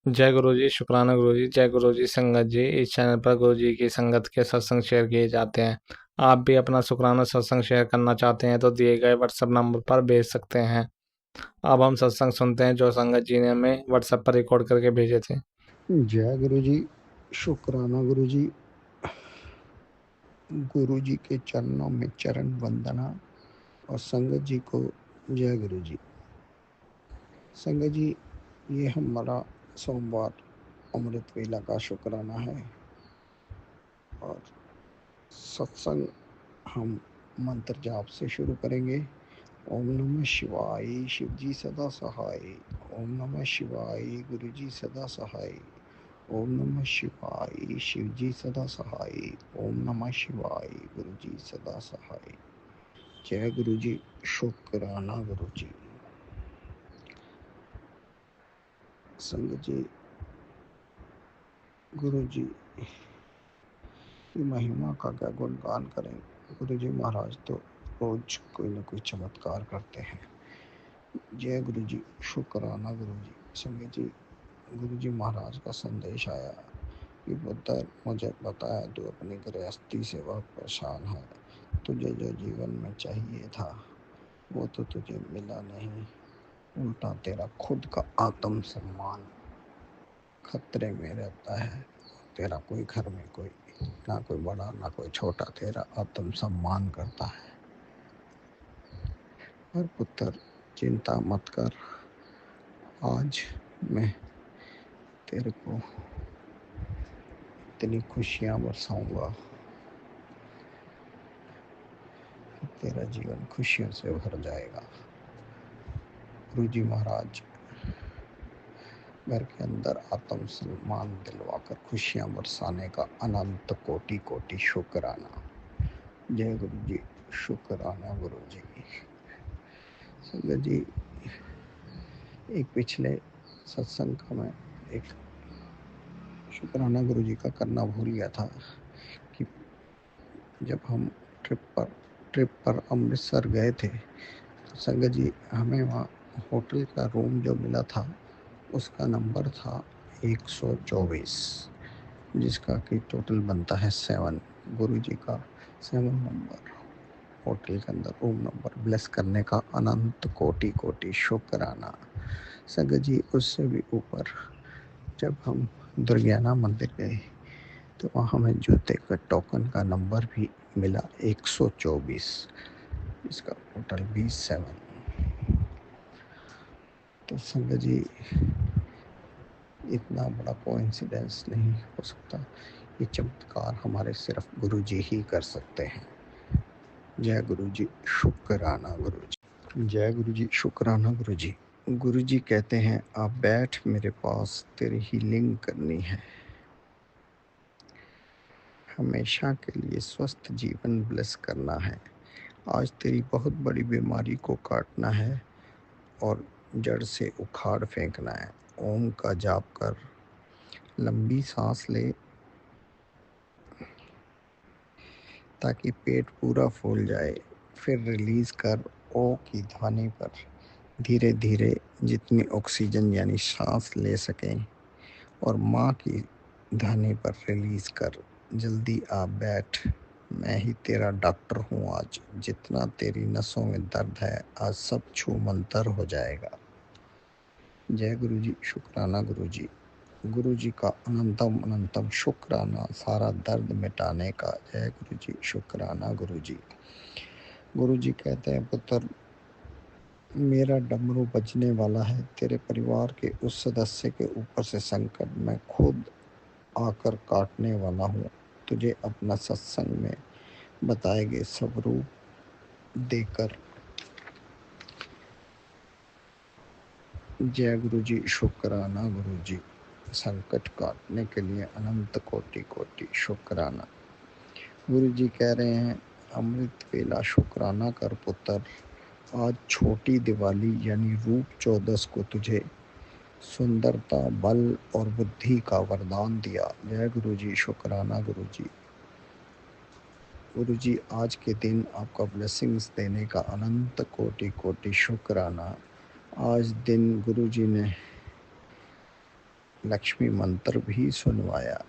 जय गुरु जी, शुक्राना गुरु जी। जय गुरु जी। संगत जी, इस चैनल पर गुरु जी की संगत के सत्संग शेयर किए जाते हैं। आप भी अपना शुक्राना सत्संग शेयर करना चाहते हैं तो दिए गए व्हाट्सएप नंबर पर भेज सकते हैं। अब हम सत्संग सुनते हैं जो संगत जी ने हमें व्हाट्सएप पर रिकॉर्ड करके भेजे थे। जय गुरु जी, शुक्राना गुरु जी। गुरु जी के चरणों में चरण वंदना और संगत जी को जय गुरु जी। संगत जी, ये हमारा सोमवार अमृत वेला का शुक्राना है और सत्संग हम मंत्र जाप से शुरू करेंगे। ओम नमः शिवाय, शिव जी सदा सहाय। ओम नमः शिवाय, गुरु जी सदा सहाय। ओम नमः शिवाय, शिव जी सदा सहाय। ओम नमः शिवाय, गुरु जी सदा सहाय। जय गुरु जी, शुक्राना गुरु जी। संगत जी, गुरु जी की महिमा का क्या गुणगान करें। गुरु जी महाराज तो रोज कोई न कोई चमत्कार करते हैं। जय गुरु जी, शुक्राना गुरु जी। संगत जी, गुरु जी महाराज का संदेश आया कि पुत्र, मुझे बताया तू अपनी गृहस्थी से बहुत परेशान है। तुझे जो जीवन में चाहिए था वो तो तुझे मिला नहीं, उल्टा तेरा खुद का आत्म सम्मान खतरे में रहता है। तेरा कोई घर में कोई ना कोई बड़ा ना कोई छोटा तेरा आत्म सम्मान करता है। पर पुत्र, चिंता मत कर, आज मैं तेरे को इतनी खुशियाँ बरसाऊंगा कि तेरा जीवन खुशियों से भर जाएगा। गुरु जी महाराज घर के अंदर आत्म सम्मान दिलवाकर खुशियाँ बरसाने का अनंत कोटि कोटि शुक्राना। जय गुरु जी, शुक्राना गुरु जी। संगत जी, एक पिछले सत्संग का मैं एक शुक्राना गुरु जी का करना भूल गया था कि जब हम ट्रिप पर अमृतसर गए थे तो संगत जी हमें वहाँ होटल का रूम जो मिला था उसका नंबर था 124, जिसका कि टोटल बनता है 7। गुरु जी का 7 नंबर होटल के अंदर रूम नंबर ब्लेस करने का अनंत कोटि कोटि शुक्राना। संगत जी, उससे भी ऊपर जब हम दुर्ज्ञाना मंदिर गए तो वहाँ हमें जूते का टोकन का नंबर भी मिला 124, इसका टोटल भी 7। तो संगत जी, इतना बड़ा कोइंसिडेंस नहीं हो सकता। ये चमत्कार हमारे सिर्फ गुरु जी ही कर सकते हैं। जय गुरु जी, शुक्राना गुरु जी। जय गुरु जी, शुक्राना गुरु जी। गुरु जी कहते हैं, आप बैठ मेरे पास, तेरी हीलिंग करनी है। हमेशा के लिए स्वस्थ जीवन ब्लेस करना है। आज तेरी बहुत बड़ी बीमारी को काटना है और जड़ से उखाड़ फेंकना है। ओम का जाप कर, लंबी सांस ले ताकि पेट पूरा फूल जाए। फिर रिलीज कर ओ की ध्वनि पर। धीरे धीरे जितनी ऑक्सीजन यानी सांस ले सकें और माँ की ध्वनि पर रिलीज कर। जल्दी आ बैठ, मैं ही तेरा डॉक्टर हूँ। आज जितना तेरी नसों में दर्द है आज सब छू मंतर हो जाएगा। जय गुरु जी, शुक्राना गुरु जी। गुरु जी का अनंतम अनंतम शुक्राना सारा दर्द मिटाने का। जय गुरु जी, शुक्राना गुरु जी। गुरु जी कहते हैं, पुत्र, मेरा डमरू बजने वाला है। तेरे परिवार के उस सदस्य के ऊपर से संकट मैं खुद आकर काटने वाला हूँ। तुझे अपना सत्संग में बताए गए स्वरूप देकर। जय गुरु जी, शुक्राना गुरु जी। संकट काटने के लिए अनंत कोटि कोटि शुक्राना। गुरु जी कह रहे हैं, अमृत वेला शुक्राना कर पुत्र। आज छोटी दिवाली यानी रूप चौदस को तुझे सुंदरता, बल और बुद्धि का वरदान दिया। जय गुरु जी, शुक्राना गुरु जी। गुरु जी, आज के दिन आपका ब्लेसिंग्स देने का अनंत कोटि कोटि शुक्राना। आज दिन गुरु जी ने लक्ष्मी मंत्र भी सुनवाया।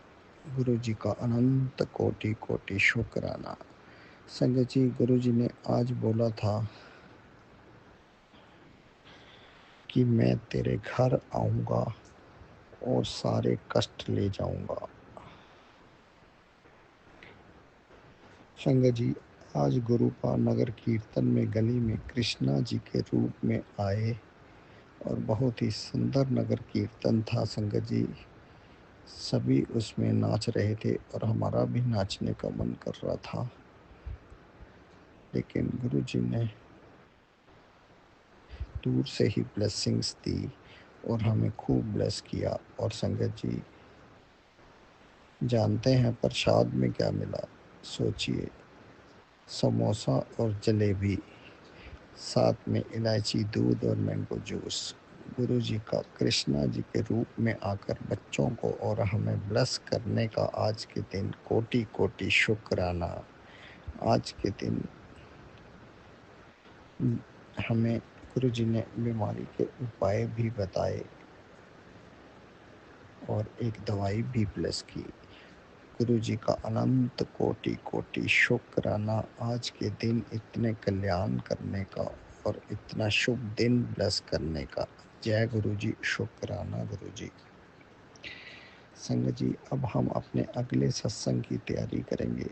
गुरु जी का अनंत कोटि कोटि शुक्राना। संगत जी, गुरु जी ने आज बोला था कि मैं तेरे घर आऊँगा और सारे कष्ट ले जाऊँगा। संगत जी, आज गुरु का नगर कीर्तन में गली में कृष्णा जी के रूप में आए और बहुत ही सुंदर नगर कीर्तन था। संगत जी, सभी उसमें नाच रहे थे और हमारा भी नाचने का मन कर रहा था, लेकिन गुरु जी ने दूर से ही ब्लेसिंग्स दी और हमें खूब ब्लेस किया। और संगत जी जानते हैं प्रसाद में क्या मिला? सोचिए, समोसा और जलेबी, साथ में इलायची दूध और मैंगो जूस। गुरु जी का कृष्णा जी के रूप में आकर बच्चों को और हमें ब्लेस करने का आज के दिन कोटि कोटि शुक्राना। आज के दिन हमें गुरु जी ने बीमारी के उपाय भी बताए और एक दवाई भी ब्लेस की। गुरु जी का अनंत कोटि कोटि शुक्राना आज के दिन इतने कल्याण करने का और इतना शुभ दिन ब्लेस करने का। जय गुरु जी, शुक्राना गुरु जी। संगत जी, अब हम अपने अगले सत्संग की तैयारी करेंगे।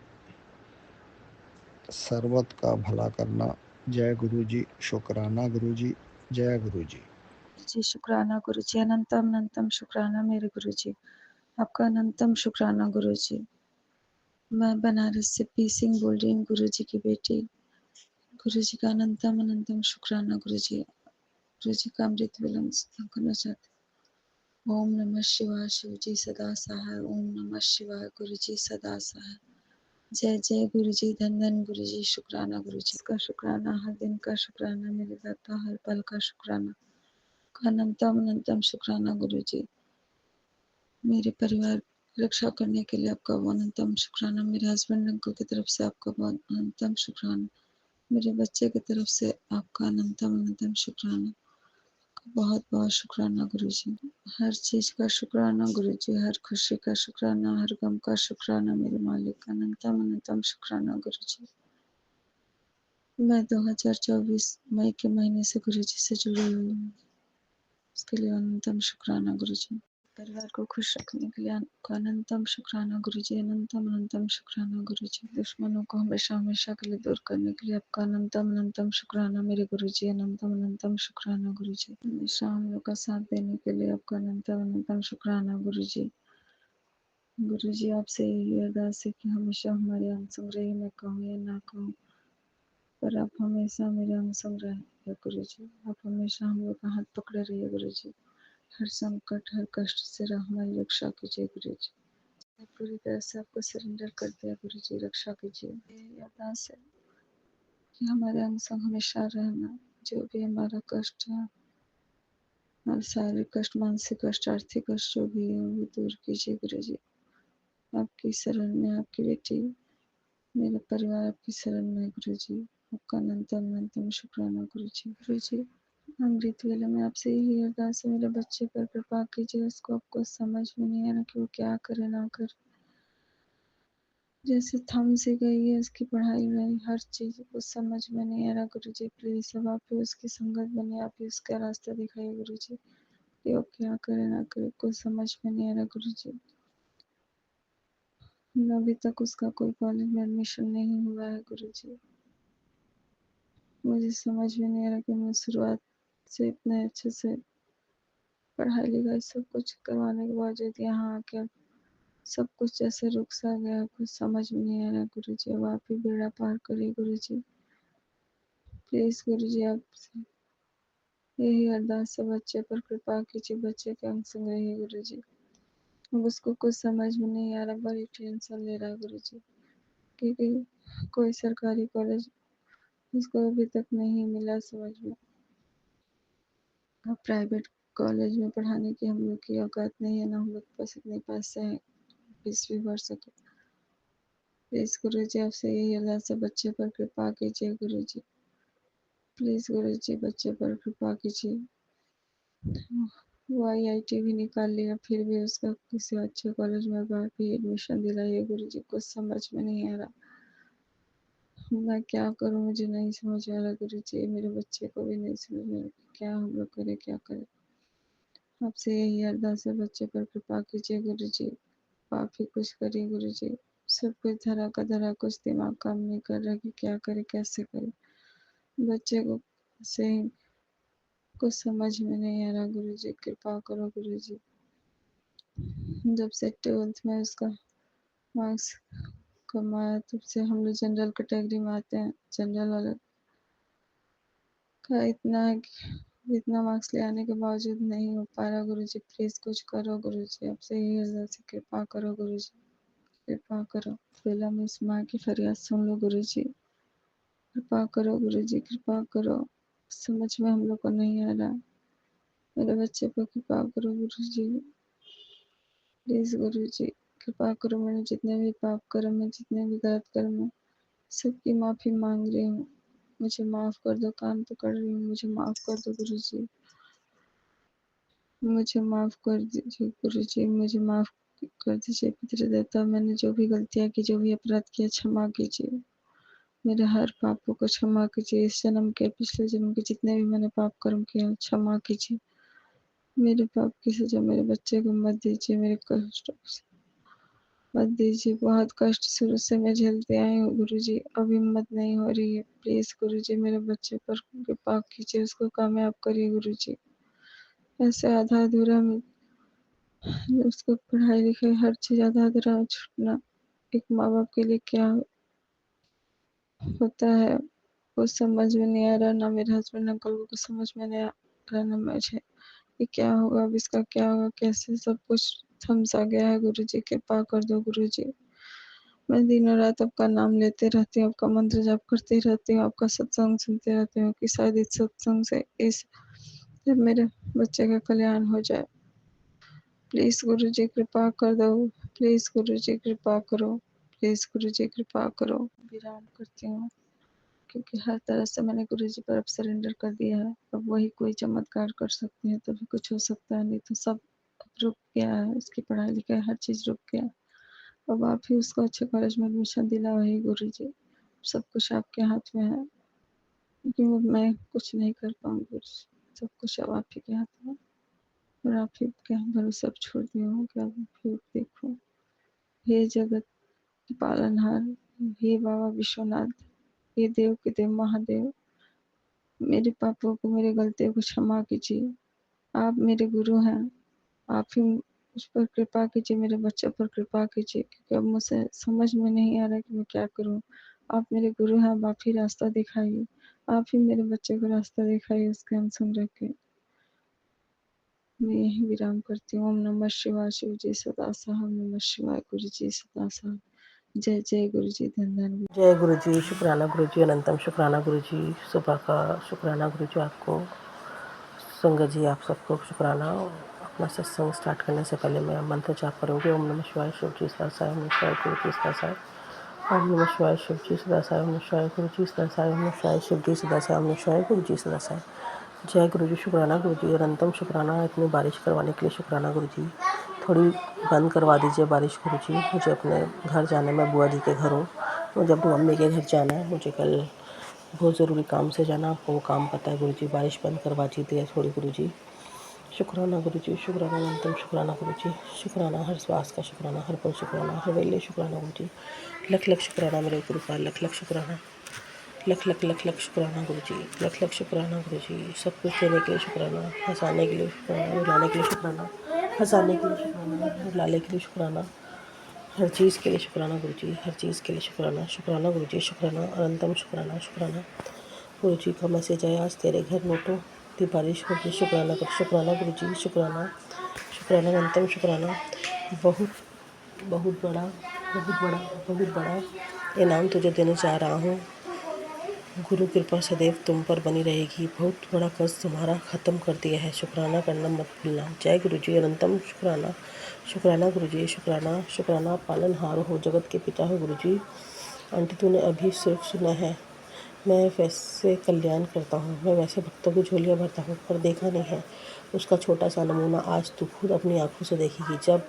सर्वत का भला करना। जय गुरु जी, शुक्राना गुरु जी, जय गुरु जी। जी शुक्राना गुरु जी, अनंतम अनंतम शुक्राना मेरे गुरु जी, आपका अनंतम शुक्राना गुरु जी। मैं बनारस से पी सिंह बोल रही हूँ, गुरु जी की बेटी। गुरु जी का अनंतम अनंतम शुक्राना गुरु जी। गुरु जी का अमृत विलंब करना चाहते। ओम नमः शिवाय, शिव जी सदा सहाय। ओम नमः शिवाय, गुरु जी सदा सहाय। जय जय गुरु जी, धन धन गुरु जी, शुक्राना गुरु जी का शुक्राना, हर दिन का शुक्राना, मेरे दाता हर पल का शुक्राना, अनंतम अनंतम शुक्राना गुरु जी। मेरे परिवार की रक्षा करने के लिए आपका अनंतम शुक्राना। मेरे हस्बैंड अंकल की तरफ से आपका अनंतम शुक्राना। मेरे बच्चे की तरफ से आपका अनंतम अनंतम शुक्राना। बहुत बहुत शुक्राना गुरु जी। हर चीज का शुक्राना गुरु जी, हर खुशी का शुक्राना, हर गम का शुक्राना मेरे मालिक का अनंतम अनंतम शुक्राना गुरु जी। मैं 2024 मई के महीने से गुरु जी से जुड़ी हुई हूँ, उसके लिए अनंतम शुक्राना गुरु जी। परिवार को खुश रखने के लिए आपका अनंतम शुक्राना गुरु जी, अनंतम अनंतम शुक्राना गुरु जी। दुश्मनों को हमेशा हमेशा के लिए दूर करने के लिए आपका अनंतम अनंतम शुक्राना मेरे गुरु जी, अनंतम अनंतम शुक्राना गुरु जी। हमेशा हम लोग का साथ देने के लिए आपका अनंतम अनंतम शुक्राना गुरु जी। गुरु जी, आपसे यही अरदास है कि हमेशा हमारे अंग संग रहिए, मैं कहूँ या ना कहूँ, पर आप हमेशा मेरे अंग संग रहिए गुरु जी। आप हमेशा हम लोग का हाथ पकड़े रहिए गुरु जी। हर संकट हर कष्ट से हमारी रक्षा कीजिए गुरु जी। मैं पूरी तरह से आपको सरेंडर कर दिया गुरु जी, रक्षा कीजिए। यही अरदास है कि हमारे अंग संग हमेशा रहना, जो भी हमारा कष्ट है, हमारा शारीरिक कष्ट, मानसिक कष्ट, आर्थिक कष्ट जो भी है वो दूर कीजिए गुरु जी। आपकी शरण में आपकी बेटी, मेरा परिवार आपकी शरण में है गुरु जी। आपका अनंतम अनंतम शुक्राना गुरु जी। गुरु जी, अमृत वेले में आपसे यही अरदास है, मेरे बच्चे पर कृपा कीजिए। उसको आपको समझ में नहीं आ रहा कि वो क्या करे ना करे, जैसे थम सी गई है उसकी पढ़ाई में, हर चीज को समझ में नहीं आ रहा गुरु जी। प्लीज अब आप ही उसकी संगत बने, आप ही उसका रास्ता दिखाइए गुरु जी, कि वो क्या करे ना करे, कुछ समझ में नहीं आ रहा गुरु जी। अभी तक उसका कोई कॉलेज में एडमिशन नहीं हुआ है गुरु जी। मुझे समझ में नहीं आ रहा कि मैं शुरुआत से इतने अच्छे से पढ़ाई लिखाई सब कुछ करवाने के बावजूद यहाँ आके सब कुछ जैसे रुक सा गया, कुछ समझ में नहीं आ रहा गुरु जी। अब आप ही बेड़ा पार करिए गुरु जी। प्लीज गुरु जी, आपसे यही अरदास है, बच्चे पर कृपा कीजिए, बच्चे के अंग संग रहिए गुरु जी। अब उसको कुछ समझ में नहीं आ रहा, बड़ी टेंशन ले रहा है गुरु जी, क्योंकि कोई सरकारी कॉलेज उसको अभी तक नहीं मिला समझ में। अब प्राइवेट कॉलेज में पढ़ाने की हम लोग की औकात नहीं है ना, हम लोग के पास इतने पैसे हैं फीस भी भर सके। प्लीज गुरु जी, आपसे यही अरदास है, बच्चे पर कृपा कीजिए गुरु जी। प्लीज गुरु जी, बच्चे पर कृपा कीजिए। वो IIT भी निकाल लिया, फिर भी उसका किसी अच्छे कॉलेज में भी एडमिशन दिलाइए गुरुजी, कुछ समझ में नहीं आ रहा। मैं क्या करूं, मुझे नहीं समझ आ रहा गुरुजी, मेरे बच्चे को भी नहीं समझ में आ रहा, क्या हम लोग करें, क्या करें। आपसे यही अरदास है, बच्चे पर कृपा कीजिए गुरुजी, आप ही कुछ करिए गुरुजी। सब कुछ धरा का धरा, कुछ दिमाग काम नहीं कर रहा कि क्या करे, कैसे करे। बच्चे को से कुछ समझ में नहीं आ रहा गुरुजी, कृपा करो गुरुजी। जब से 12th में उसका मार्क्स कम आया, तब से हम लोग जनरल कैटेगरी में आते हैं, जनरल वाला का इतना है कि इतना मार्क्स ले आने के बावजूद नहीं हो पा रहा गुरुजी, प्लीज कुछ करो गुरुजी, आपसे यही अरदास है, कृपा करो गुरुजी, कृपा करो। बेला में इस माँ की फरियाद सुन लो गुरुजी, कृपा करो गुरुजी, कृपा करो। समझ में हम लोग को नहीं आ रहा, मेरे बच्चे पर कृपा करो गुरुजी, प्लीज गुरुजी, कृपा करो। मैंने जितने भी पाप कर्म है, जितने भी गलत कर्म है, सबकी माफी मांग रही हूँ, मुझे माफ कर दो, कान पकड़ रही हूँ, मुझे माफ कर दो गुरुजी, मुझे माफ कर दीजिए गुरुजी, मुझे माफ कर दीजिए पितृदेवता। मैंने जो भी गलतियाँ की, जो भी अपराध किया, क्षमा कीजिए, मेरे हर पापों को क्षमा कीजिए, इस जन्म के, पिछले जन्म के, जितने भी मैंने पाप कर्म किए हैं, क्षमा कीजिए। मेरे पाप की सजा मेरे बच्चे को मत दीजिए, मेरे कष्ट मत दीजिए। बहुत कष्ट शुरू से मैं झेलते आई हूँ गुरुजी, अब हिम्मत नहीं हो रही है, प्लीज गुरुजी मेरे बच्चे पर कृपा कीजिए, उसको कामयाब करिए गुरुजी। ऐसे आधा अधूरा में उसको पढ़ाई लिखाई हर चीज आधा अधूरा छूटना एक माँ बाप के लिए क्या होता है, वो समझ में नहीं आ रहा। ना मेरे हस्बैंड अंकल को कुछ समझ में नहीं आ रहा, ना मुझे, ये क्या होगा, अब इसका क्या होगा, कैसे। सब कुछ थम सा गया है गुरुजी, कृपा कर दो गुरुजी। मैं दिनों रात आपका नाम लेते रहती हूँ, आपका मंत्र जाप करती रहती हूँ, आपका सत्संग सुनते रहती हूँ कि शायद इस सत्संग से इस जब मेरे बच्चे का कल्याण हो जाए। प्लीज गुरुजी कृपा कर दो, प्लीज गुरुजी कृपा करो, प्लीज गुरुजी कृपा करो। विराम करती हूँ, क्योंकि हर तरह से मैंने गुरुजी पर अब सरेंडर कर दिया है, अब वही कोई चमत्कार कर सकते हैं, तभी कुछ हो सकता है, नहीं तो सब रुक गया है, उसकी पढ़ाई लिखाई हर चीज रुक गया। अब आप ही उसको अच्छे कॉलेज में एडमिशन दिला वही गुरुजी, सब कुछ आपके हाथ में है, क्योंकि वो मैं कुछ नहीं कर पाऊंगी गुरुजी, सब कुछ अब आप ही के हाथ में, और आप ही के भरोसे अब छोड़ दिया हूँ कि आप ही देखो। हे जगत के पालनहार, हे बाबा विश्वनाथ, हे देव के देव महादेव, मेरे पापों को, मेरी गलतियों को क्षमा कीजिए। आप मेरे गुरु हैं, आप ही मुझ पर कृपा कीजिए, मेरे बच्चों पर कृपा कीजिए, क्योंकि अब मुझे समझ में नहीं आ रहा कि मैं क्या करूं। आप मेरे गुरु हैं, अब आप ही रास्ता दिखाइए, आप ही मेरे बच्चे को रास्ता दिखाइए, उसके हम सुन रखे। मैं यही विराम करती हूँ। ओम नमः शिवाय, शिव जी सदा साहब, नमः शिवाय, गुरु जी सदा साहब। जय जय गुरु जी, धन धन। जय गुरु जी, शुक्राना गुरु जी, अनंतम शुक्राना गुरु जी, सुबह का शुक्राना गुरु जी आपको, संगत जी आप सबको शुक्राना। अपना सत्संग स्टार्ट करने से पहले मैं मंत्र जाप करूँगी। ओम नमः शिवाय, शिव जी सदा साई, ओम नमः शिवाय, गुरु जी सदा साई, ओम नमः शिवाय, शिव जी सदा साई, ओम नमः शिवाय, गुरु जी सदा साई, ओम नमः शिवाय, शिव जी सदा साई, ओम नमः शिवाय, गुरु जी सदा साई। जय गुरु जी, शुक्राना गुरु जी, अनंतम शुक्राना। इतनी बारिश करवाने के लिए शुक्राना गुरु जी। थोड़ी बंद करवा दीजिए बारिश गुरु जी, मुझे अपने घर जाने में, बुआ जी के घर हूँ, मुझे अपनी मम्मी के घर जाना है, मुझे कल बहुत ज़रूरी काम से जाना, आपको वो काम पता है गुरु जी, बारिश बंद करवा दीजिए थोड़ी गुरु जी। शुक्राना गुरु जी, शुक्राना, अनंतम शुक्राना गुरु जी, शुक्राना, हर श्वास का शुक्राना, हर पल शुक्राना, हर वेले शुक्राना गुरु जी। लख लख शुक्राना मेरे गुरु का, लख लख शुक्राना, लख लख लख लख शुक्राना गुरु जी, लख लख शुक्राना गुरु जी। सब कुछ देने के लिए शुक्राना, हंसाने के लिए शुक्राना, रुलाने के लिए शुक्राना, हंसाने के लिए शुक्राना, रुलाने के लिए शुक्राना, हर चीज़ के लिए शुक्राना गुरु जी, हर चीज़ के लिए शुक्राना, शुक्राना गुरु जी, शुक्राना, अनंतम शुक्राना, शुक्राना। गुरु जी का मैसेज है, आज तेरे घर नोटों की बारिश होगी, शुक्राना गुरु जी, शुक्राना, शुक्राना, अनंतम शुक्राना। बहुत बहुत बड़ा, बहुत बड़ा, बहुत बड़ा इनाम तुझे देने जा रहा हूँ। गुरु कृपा सदैव तुम पर बनी रहेगी, बहुत बड़ा कर्ज तुम्हारा ख़त्म कर दिया है, शुक्राना करना मत भूलना। जय गुरु जी, अनंतम शुक्राना, शुक्राना गुरु जी, शुक्राना, शुक्राना। पालनहार हो, जगत के पिता हो गुरु जी। आंटी तूने अभी सिर्फ सुना है, मैं वैसे कल्याण करता हूँ, मैं वैसे भक्तों की झोलियाँ भरता हूँ, पर देखा नहीं है उसका छोटा सा नमूना आज तू खुद अपनी आंखों से देखेगी, जब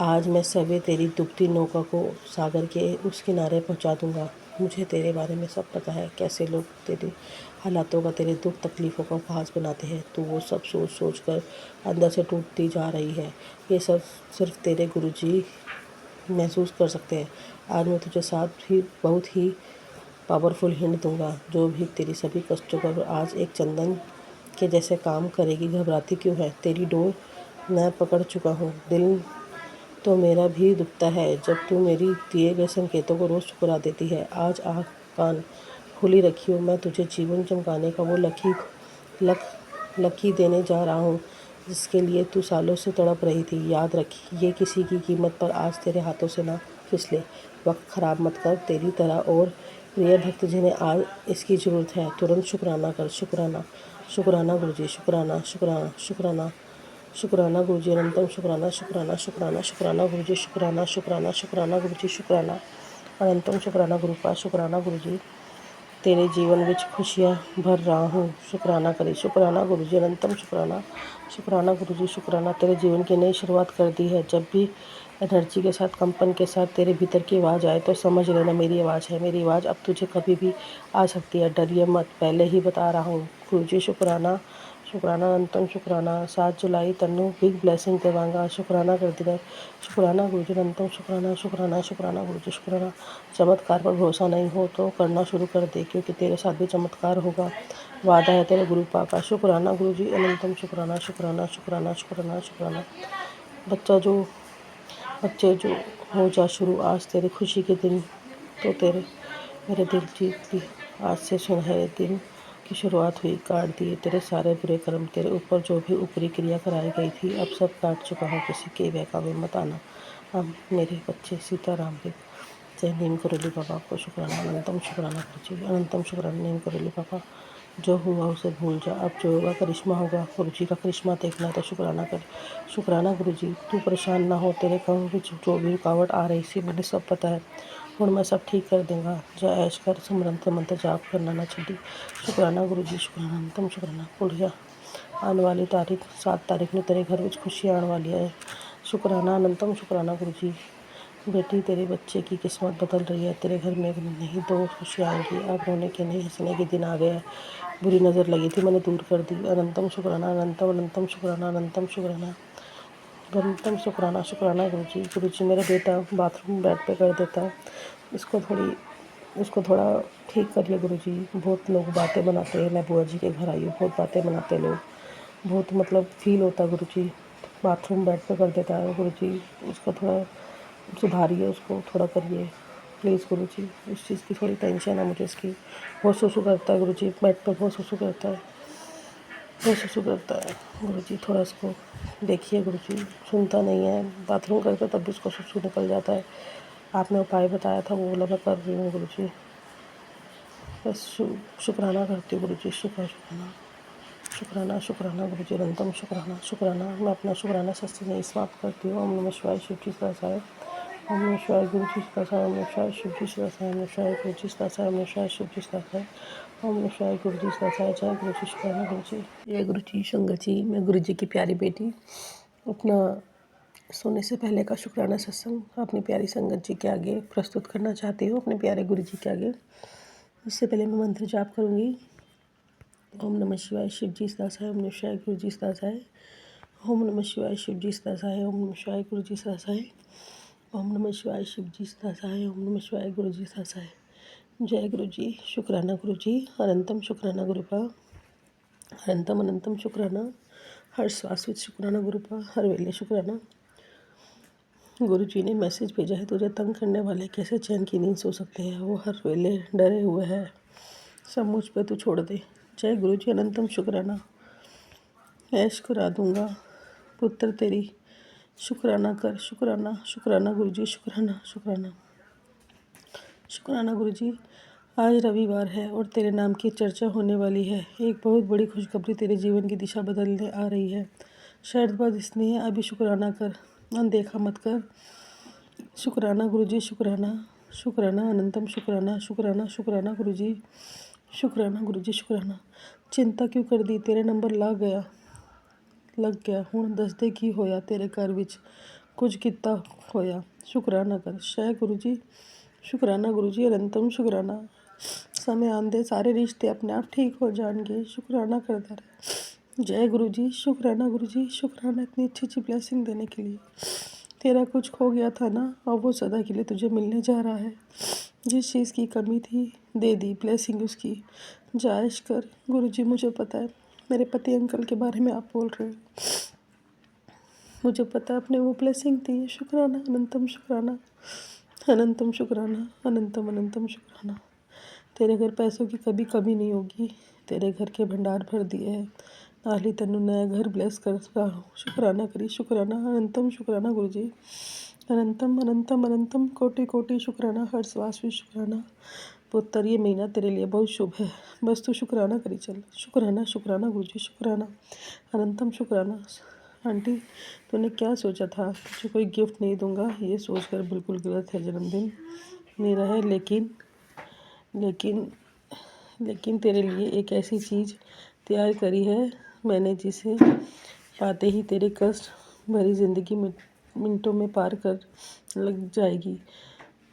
आज मैं सवे तेरी डूबती नौका को सागर के उस किनारे पहुँचा दूँगा। मुझे तेरे बारे में सब पता है, कैसे लोग तेरे हालातों का, तेरे दुख तकलीफ़ों का उपहास बनाते हैं। तू वो सब सोच सोच कर अंदर से टूटती जा रही है। ये सब सिर्फ तेरे गुरुजी महसूस कर सकते हैं। आज मैं तुझे साथ ही बहुत ही पावरफुल हिंट दूंगा, जो भी तेरी सभी कष्टों पर आज एक चंदन के जैसे काम करेगी। घबराती क्यों है? तेरी डोर मैं पकड़ चुका हूँ। दिल तो मेरा भी दुखता है जब तू मेरी दिए गए संकेतों को रोज़ ठुकरा देती है। आज आँख कान खुली रखियो, मैं तुझे जीवन चमकाने का वो लकी देने जा रहा हूँ जिसके लिए तू सालों से तड़प रही थी। याद रखी, ये किसी की कीमत पर आज तेरे हाथों से ना फिसले। वक्त ख़राब मत कर। तेरी तरह और प्रिय भक्त जिन्हें आज इसकी ज़रूरत है, तुरंत शुक्राना कर। शुक्राना, शुक्राना गुरुजी, शुक्राना, शुक्राना, शुक्राना, शुक्राना गुरुजी, अनंतम शुक्राना, शुक्राना, शुक्राना, शुक्राना गुरुजी, शुक्राना, शुक्राना, शुक्राना गुरुजी, शुक्राना, अनंतम शुक्राना गुरुपा, शुक्राना गुरुजी, तेरे जीवन विच खुशियाँ भर रहा हूँ। शुक्राना करें। शुक्राना गुरुजी, अनंतम शुक्राना, शुक्राना गुरुजी, शुक्राना, तेरे जीवन की नई शुरुआत कर दी है। जब भी एनर्जी के साथ, कंपन के साथ तेरे भीतर की आवाज़ आए तो समझ लेना मेरी आवाज़ है। मेरी आवाज़ अब तुझे कभी भी आ सकती है, डरिए मत, पहले ही बता रहा हूँ। गुरुजी शुक्राना, शुक्राना, अनंतम शुक्राना। 7 जुलाई तन्नू बिग ब्लेसिंग देवांगा। शुक्राना कर दिया। शुक्राना गुरुजी, अनंतम शुक्राना, शुक्राना, शुक्राना गुरुजी, शुक्राना। चमत्कार पर भरोसा नहीं हो तो करना शुरू कर दे, क्योंकि तेरे साथ भी चमत्कार होगा, वादा है तेरे गुरुपा का। शुक्राना गुरुजी, अनंतम शुक्राना, शुक्राना, शुक्राना, शुक्राना, शुक्राना। बच्चे जो हो जा शुरू आज तेरी खुशी के दिन, तो तेरे मेरे दिल जीत ली। आज से सुनहरे दिन की शुरुआत हुई। काट दिए तेरे सारे बुरे कर्म, तेरे ऊपर जो भी ऊपरी क्रिया कराई गई थी, अब सब काट चुका हूँ। किसी के बहकावे में मत आना। अब मेरे बच्चे सीताराम के जय नीम करोली बाबा को शुक्राना, अनंतम शुक्राना गुरुजी, अनंतम शुक्राना नीम करोली बाबा। जो हुआ उसे भूल जा, अब जो होगा करिश्मा होगा। गुरुजी का करिश्मा देखना है तो शुक्राना कर। शुक्राना गुरुजी, तू परेशान ना हो, तेरे काम में जो भी रुकावट आ रही थी मुझे सब पता है, और मैं सब ठीक कर दूंगा। जय ऐश कर, सिमरन मंत्र जाप करना ना छड़ी। शुक्राना गुरुजी, शुक्राना, अनंतम शुक्राना। कुड़िया आने वाली तारीख 7 तारीख में तेरे घर में खुशियाँ आने वाली है। शुक्राना, अनंतम शुक्राना गुरुजी। बेटी, तेरे बच्चे की किस्मत बदल रही है। तेरे घर में नहीं तो खुशियाँ आएंगी। अब रोने के नहीं, हंसने के दिन आ गए हैं। बुरी नज़र लगी थी, मैंने दूर कर दी। अनंतम शुक्राना, अनंतम, अनंतम शुक्राना, अनंतम शुक्राना, अनंतम शुक्राना, शुक्राना गुरुजी। गुरुजी, मेरा बेटा बाथरूम बेड पे कर देता है, इसको थोड़ा ठीक करिए गुरुजी। बहुत लोग बातें बनाते हैं, मैं बुआ जी के घर आई हूँ, बहुत बातें बनाते हैं लोग, बहुत मतलब फील होता है गुरुजी। बाथरूम बेड पे कर देता है गुरुजी, उसको थोड़ा सुधारिए, उसको थोड़ा करिए प्लीज़ गुरुजी। इस चीज़ की थोड़ी टेंशन है मुझे इसकी। बहुत सुसु करता है गुरुजी, बेड पर बहुत सुसु करता है, बहुत सुसु करता है गुरुजी। थोड़ा इसको देखिए गुरुजी, सुनता नहीं है, बाथरूम करता तब भी उसको सुसु निकल जाता है। आपने उपाय बताया था, वो वाला मैं कर रही हूँ गुरुजी। बस शुक्राना करती हूँ गुरुजी, शुक्राना, शुक्राना, शुक्राना गुरुजी, अनंतम शुक्राना, शुक्राना। मैं अपना शुक्राना सस्ते नहीं समाप्त करती हूँ। ओम नमः शिवाय, शिव जी सदासाय। ओम नमः शिवाय, गुरु जी सदासाय। ओम नमः शिवाय, शिव जी सदासाय। ओम नमः शिवाय, गुरु जी सदासाय। ओम नमः शिवाय, शिव जी सदासाय। ओम नमः शिवाय, गुरु जी सदासाय। जय गुरु जी, शुक्राना गुरु जी। जय गुरु जी, संगत जी, मैं गुरु जी की प्यारी बेटी अपना सोने से पहले का शुक्राना सत्संग अपनी प्यारी संगत जी के आगे प्रस्तुत करना चाहती हूँ, अपने प्यारे गुरु जी के आगे। इससे पहले मैं मंत्र जाप करूँगी। ओम नमः शिवाय, शिव जी सदासाय। ओम नमः शिवाय, गुरु जी सदासाय। ओम नमः शिवाय, शिव जी सदासाय। ओम नमः शिवाय, गुरु जी सदासाय। ओम नमः शिवाय, शिव जी सदासाय। ओम नमः शिवाय, गुरु जी सदासाय। जय गुरु जी, शुक्राना गुरु जी, अनंतम शुक्राना गुरुपा, अनंतम अनंतम शुक्राना। हर श्वास विच शुक्राना गुरुपा, हर वेले शुक्राना। गुरु जी ने मैसेज भेजा है, तुझे तंग करने वाले कैसे चैन की नींद सो सकते हैं, वो हर वेले डरे हुए हैं, सब मुझ पे तू छोड़ दे। जय गुरु जी, अनंतम शुक्राना। ऐश करा दूंगा पुत्र तेरी, शुक्राना कर। शुक्राना, शुक्राना गुरु जी, शुक्राना, शुक्राना, शुक्राना गुरु जी। आज रविवार है और तेरे नाम की चर्चा होने वाली है। एक बहुत बड़ी खुशखबरी तेरे जीवन की दिशा बदलने आ रही है। शर्त बात इसलिए है, अभी शुक्राना कर, अनदेखा मत कर। शुक्राना गुरु जी, शुक्राना, शुक्राना, अनंतम शुक्राना, शुक्राना शुक्राना गुरुजी, शुक्राना गुरुजी, शुक्राना। चिंता क्यों कर दी, तेरे नंबर लग गया हुण दसदे की होया तेरे घर विच, कुछ किता होया, शुक्राना कर शह गुरुजी, शुक्राना गुरुजी, अनंतम शुक्राना। समय आंदे सारे रिश्ते अपने आप ठीक हो जाएंगे, शुक्राना करता रहे। जय गुरुजी, शुक्राना गुरुजी, शुक्राना इतनी अच्छी अच्छी ब्लेसिंग देने के लिए। तेरा कुछ खो गया था ना, अब वो सदा के लिए तुझे मिलने जा रहा है। जिस चीज़ की कमी थी दे दी ब्लेसिंग उसकी, जायश कर गुरुजी। मुझे पता है मेरे पति अंकल के बारे में आप बोल रहे हो, मुझे पता है अपने वो ब्लेसिंग थी। शुक्राना, अनंतम शुक्राना, अनंतम शुक्राना, अनंतम अनंतम शुक्राना। तेरे घर पैसों की कभी कमी नहीं होगी, तेरे घर के भंडार भर दिए हैं, नाल ही तेनू नया घर ब्लेस कर रहा हूँ। शुक्राना करी, शुक्राना, अनंतम शुक्राना गुरुजी, अनंतम अनंतम अनंतम कोटि कोटि शुक्राना, हर श्वास भी शुक्राना। पुत्र ये महीना तेरे लिए बहुत शुभ है, बस तू शुक्राना करी चल। शुक्राना शुक्राना गुरुजी, शुक्राना, अनंतम शुक्राना। आंटी तूने क्या सोचा था, तुझे कोई गिफ्ट नहीं दूंगा, ये सोचकर बिल्कुल गलत है। जन्मदिन मेरा है, लेकिन लेकिन लेकिन तेरे लिए एक ऐसी चीज़ तैयार करी है मैंने, जिसे पाते ही तेरे कष्ट भरी ज़िंदगी मिनटों में पार कर लग जाएगी।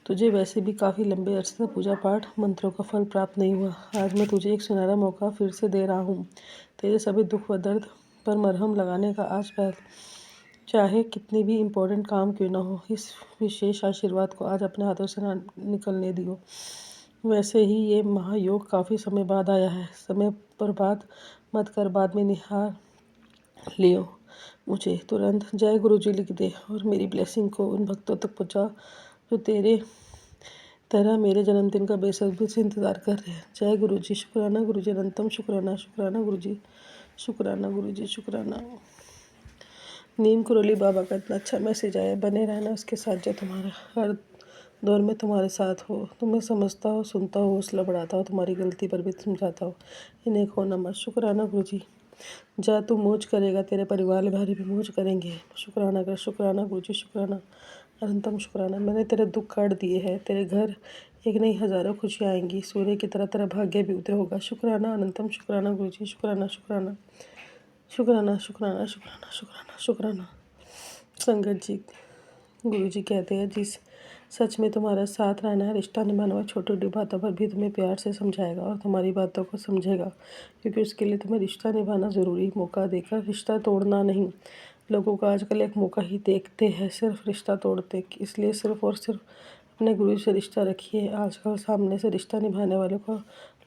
तुझे वैसे भी काफ़ी लंबे अरसे से पूजा पाठ मंत्रों का फल प्राप्त नहीं हुआ। आज मैं तुझे एक सुनहरा मौका फिर से दे रहा हूँ, तेरे सभी दुख व दर्द पर मरहम लगाने का। आज पहल, चाहे कितनी भी इम्पोर्टेंट काम क्यों ना हो, इस विशेष आशीर्वाद को आज अपने हाथों से ना निकलने दियो। वैसे ही ये महायोग काफ़ी समय बाद आया है, समय पर बात मत कर, बाद में निहार लियो। मुझे तुरंत जय गुरुजी लिख दे और मेरी ब्लेसिंग को उन भक्तों तक पहुँचा जो तेरे तरह मेरे जन्मदिन का बेसब्री से इंतज़ार कर रहे हैं। जय गुरुजी, शुक्राना गुरुजी, अनंतम शुक्राना, शुक्राना गुरुजी, शुक्राना गुरुजी, शुक्राना। नीम कुरोली बाबा का इतना अच्छा मैसेज आया, बने रहना उसके साथ जो तुम्हारा हर दौर में तुम्हारे साथ हो, तुम्हें समझता हो, सुनता हो, हौसला बढ़ाता हो, तुम्हारी गलती पर भी समझाता हो, इन्हें खोना मत। शुक्राना गुरुजी, जा तू मौज करेगा, तेरे परिवार वाले भी मौज करेंगे। शुक्राना कर, शुक्राना गुरुजी, शुक्राना, अनंतम शुक्राना। मैंने तेरे दुख काट दिए हैं, तेरे घर एक नहीं हज़ारों खुशियाँ आएंगी, सूर्य की तरह तेरा भाग्य भी उदय होगा। शुक्राना, अनंतम शुक्राना गुरुजी, शुक्राना शुक्राना, शुक्राना शुक्राना शुक्राना शुक्राना शुक्राना। संगत जी, गुरुजी कहते हैं जिस सच में तुम्हारा साथ रहना है, रिश्ता निभाना है, छोटी छोटी बातों पर भी तुम्हें प्यार से समझाएगा और तुम्हारी बातों को समझेगा, क्योंकि उसके लिए तुम्हें रिश्ता निभाना ज़रूरी। मौका देकर रिश्ता तोड़ना नहीं। लोगों का आजकल एक मौका ही देखते हैं, सिर्फ रिश्ता तोड़ते। इसलिए सिर्फ और सिर्फ अपने गुरु से रिश्ता रखिए। आजकल सामने से रिश्ता निभाने वालों को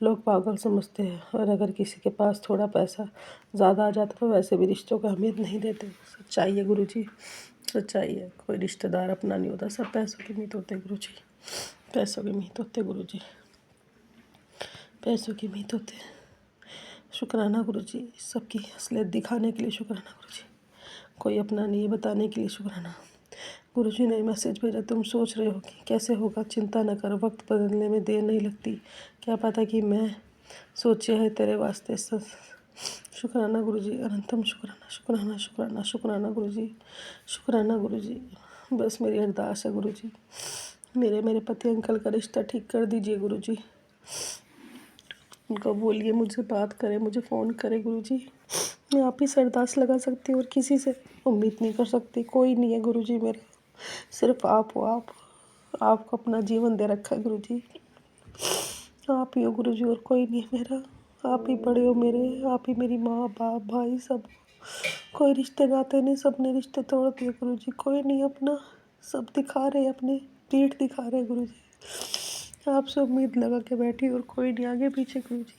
लोग पागल समझते हैं, और अगर किसी के पास थोड़ा पैसा ज़्यादा आ जाता तो वैसे भी रिश्तों को अहमियत नहीं देते। सच्चाई है गुरुजी, सच्चाई है। कोई रिश्तेदार अपना नहीं होता, सब पैसों के मीत होते गुरुजी, पैसों के मीत होते गुरुजी, पैसों के मीत होते। शुक्राना गुरुजी, सबकी असलियत दिखाने के लिए शुक्राना गुरुजी, कोई अपना नहीं बताने के लिए शुक्राना। गुरुजी ने मैसेज भेजा, तुम सोच रहे हो कि कैसे होगा, चिंता न कर, वक्त बदलने में देर नहीं लगती। क्या पता कि मैं सोचे है तेरे वास्ते। शुक्राना गुरुजी, अनंतम शुक्राना, शुक्राना शुक्राना शुक्राना गुरुजी, शुक्राना गुरुजी। बस मेरी अरदास है गुरुजी, मेरे पति अंकल का रिश्ता ठीक कर दीजिए गुरुजी। उनको बोलिए मुझसे बात करें, मुझे फ़ोन करे गुरुजी। मैं आप ही से अरदास लगा सकती हूँ और किसी से उम्मीद नहीं कर सकती। कोई नहीं है गुरुजी मेरा, सिर्फ आप हो। आपको अपना जीवन दे रखा है गुरुजी, आप ही हो गुरुजी, और कोई नहीं है मेरा। आप ही बड़े हो मेरे, आप ही मेरी माँ बाप भाई सब। कोई रिश्ते नाते नहीं, सब ने रिश्ते तोड़ दिए गुरुजी। कोई नहीं अपना, सब दिखा रहे अपने पीठ दिखा रहे गुरुजी। आपसे उम्मीद लगा के बैठी और कोई नहीं आगे पीछे गुरुजी,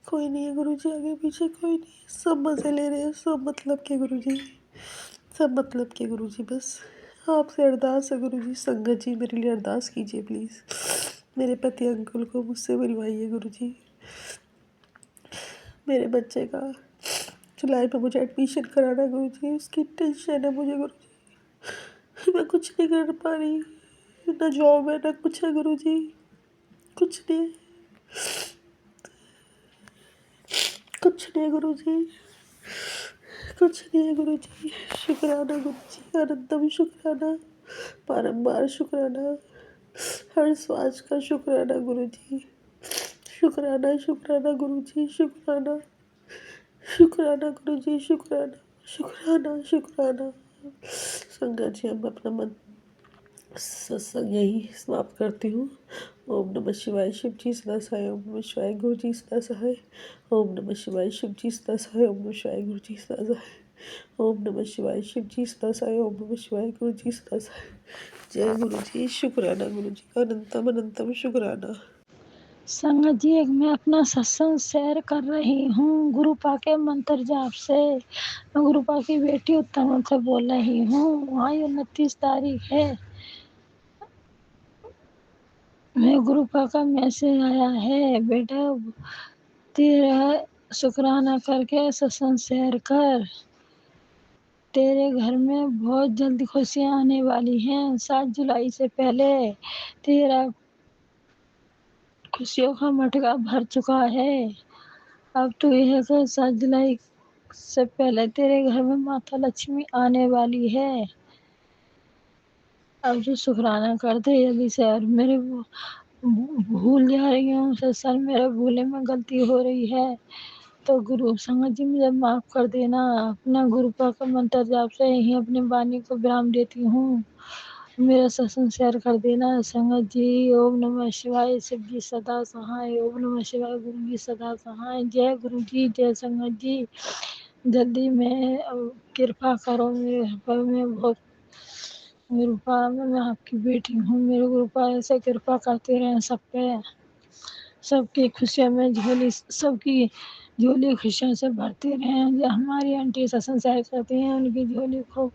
कोई नहीं है गुरुजी आगे पीछे, कोई नहीं। सब मज़े ले रहे हैं, सब मतलब के गुरुजी, सब मतलब के गुरुजी। बस आपसे अरदास है गुरुजी, संगत जी मेरे लिए अरदास कीजिए प्लीज़। मेरे पति अंकल को मुझसे मिलवाइए गुरुजी। मेरे बच्चे का जुलाई में मुझे एडमिशन कराना है गुरुजी, उसकी टेंशन है मुझे गुरुजी। मैं कुछ नहीं कर पा रही, ना जॉब है ना कुछ है गुरुजी, कुछ नहीं है, कुछ नहीं है गुरुजी, कुछ नहीं है गुरुजी। शुक्राना गुरुजी, अनंतम शुक्राना, बारंबार शुक्राना। हर श्वास का शुक्राना गुरुजी। शुक्राना, शुक्राना गुरुजी, शुक्राना। शुक्राना गुरुजी, शुक्राना, शुक्राना, शुक्राना। संगत जी, अब अपना मन सत्संग यही समाप्त करती हूँ। ओम नमः शिवाय। शिव जी सदा सहाय। ओम नमः शिवाय। गुरु जी सदा सहाय। ओम नमः शिवाय। शिव जी सदा सहाय। ओम नमः शिवाय। गुरु जी सदा सहाय। ओम नमः शिवाय। शिव जी सदा सहाय। ओम नमः शिवाय। गुरु जी सदा सहाय। जय गुरु जी। शुक्राना गुरु जी का अनंतम अनंतम शुक्राना। संगत जी, एक मैं अपना सत्संग शेयर कर रही हूँ गुरुपा के मंत्र जाप से। मैं गुरुपा की बेटी उत्तम से बोल रही हूँ। आज 29 तारीख है। मैं गुरुपा का मैसेज आया है, बेटा तेरा शुक्राना करके सत्संग शेयर कर। तेरे घर में बहुत जल्दी खुशियाँ आने वाली हैं। 7 जुलाई से पहले तेरा खुशियों का मटका भर चुका है। अब तो यह कर 7 जुलाई से पहले तेरे घर में माता लक्ष्मी आने वाली है। अब जो शुक्राना करते जल्दी से। और मेरे भूल जा रही हूँ सर, मेरे भूले में गलती हो रही है तो गुरु संगत जी मुझे माफ़ कर देना। अपना गुरुपा का मंत्र जाप से ही अपनी वाणी को विराम देती हूँ। मेरा सत्संग शेयर कर देना संगत जी। ओम नमः शिवाय। शिव जी सदा सहाय। ओम नमः शिवाय। गुरु जी सदा सहाय। जय गुरु जी, जय संगत जी। जल्दी में कृपा करो मेरे पर। मैं बहुत गुरुपा में मैं आपकी बेटी हूँ। मेरे गुरुपा ऐसे कृपा करते रहें सब पे। सबकी खुशियों में झोली, सबकी झोली खुशियों से भरते रहें। जो हमारी आंटी सत्संग शेयर करती हैं उनकी झोली खूब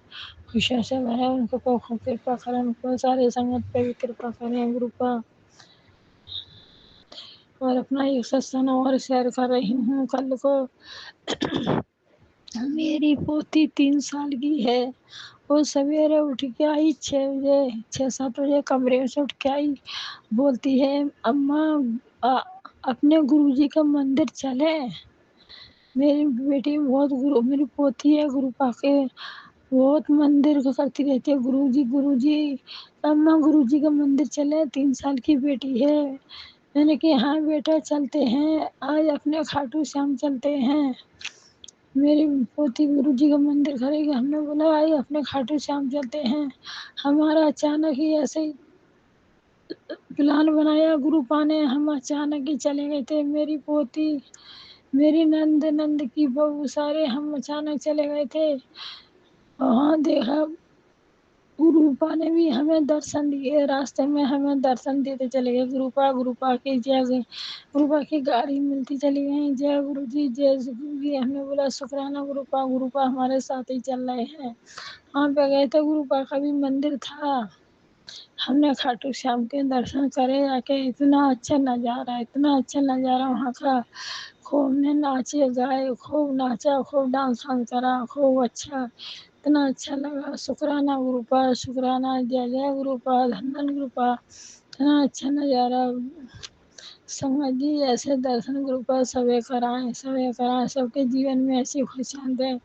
खुशियों से भरे। उनको खूब कृपा करें। उनको सारे संगत पे भी कृपा करें गुरुपा। और अपना एक सत्संग और शेयर कर रही हूँ। कल को मेरी पोती 3 साल की है। वो सवेरे उठ के आई 6 बजे, 6-7 बजे कमरे में से उठ के आई। बोलती है अम्मा अपने गुरुजी का मंदिर चले। मेरी बेटी बहुत मेरी पोती है गुरुपा के बहुत मंदिर को करती रहती है। गुरुजी अम्मा गुरुजी का मंदिर चले। 3 साल की बेटी है। मैंने कहा हाँ बेटा चलते हैं, आज अपने खाटू श्याम चलते हैं। मेरी पोती गुरुजी का मंदिर करेगी। हमने बोला आई अपने खाटू श्याम चलते हैं। हमारा अचानक ही ऐसे ही प्लान बनाया गुरुपा ने। हम अचानक ही चले गए थे। मेरी पोती, मेरी नंद की बहू, सारे हम अचानक चले गए थे। वहाँ देखा गुरुपा ने भी हमें दर्शन दिए। रास्ते में हमें दर्शन देते चले गए। गुरुपा की जय। गुरुपा की गाड़ी मिलती चली गई। जय गुरु जी, जय गुरु जी। हमने बोला शुक्राना गुरुपा हमारे साथ ही चल रहे हैं। वहाँ पे गए थे। गुरुपा का भी मंदिर था। हमने खाटू श्याम के दर्शन करे जाके। इतना अच्छा नज़ारा वहाँ का। खूब हमने नाचे गाए, खूब नाचा, खूब डांस करा, खूब अच्छा। इतना अच्छा लगा। शुक्राना गुरुपा, शुक्राना। जय जय गुरुपा, धन धन गुरुपा। इतना अच्छा नज़ारा। संगत जी ऐसे दर्शन गुरुपा सबे कराएं, सबके जीवन में ऐसी खुशियाँ दें।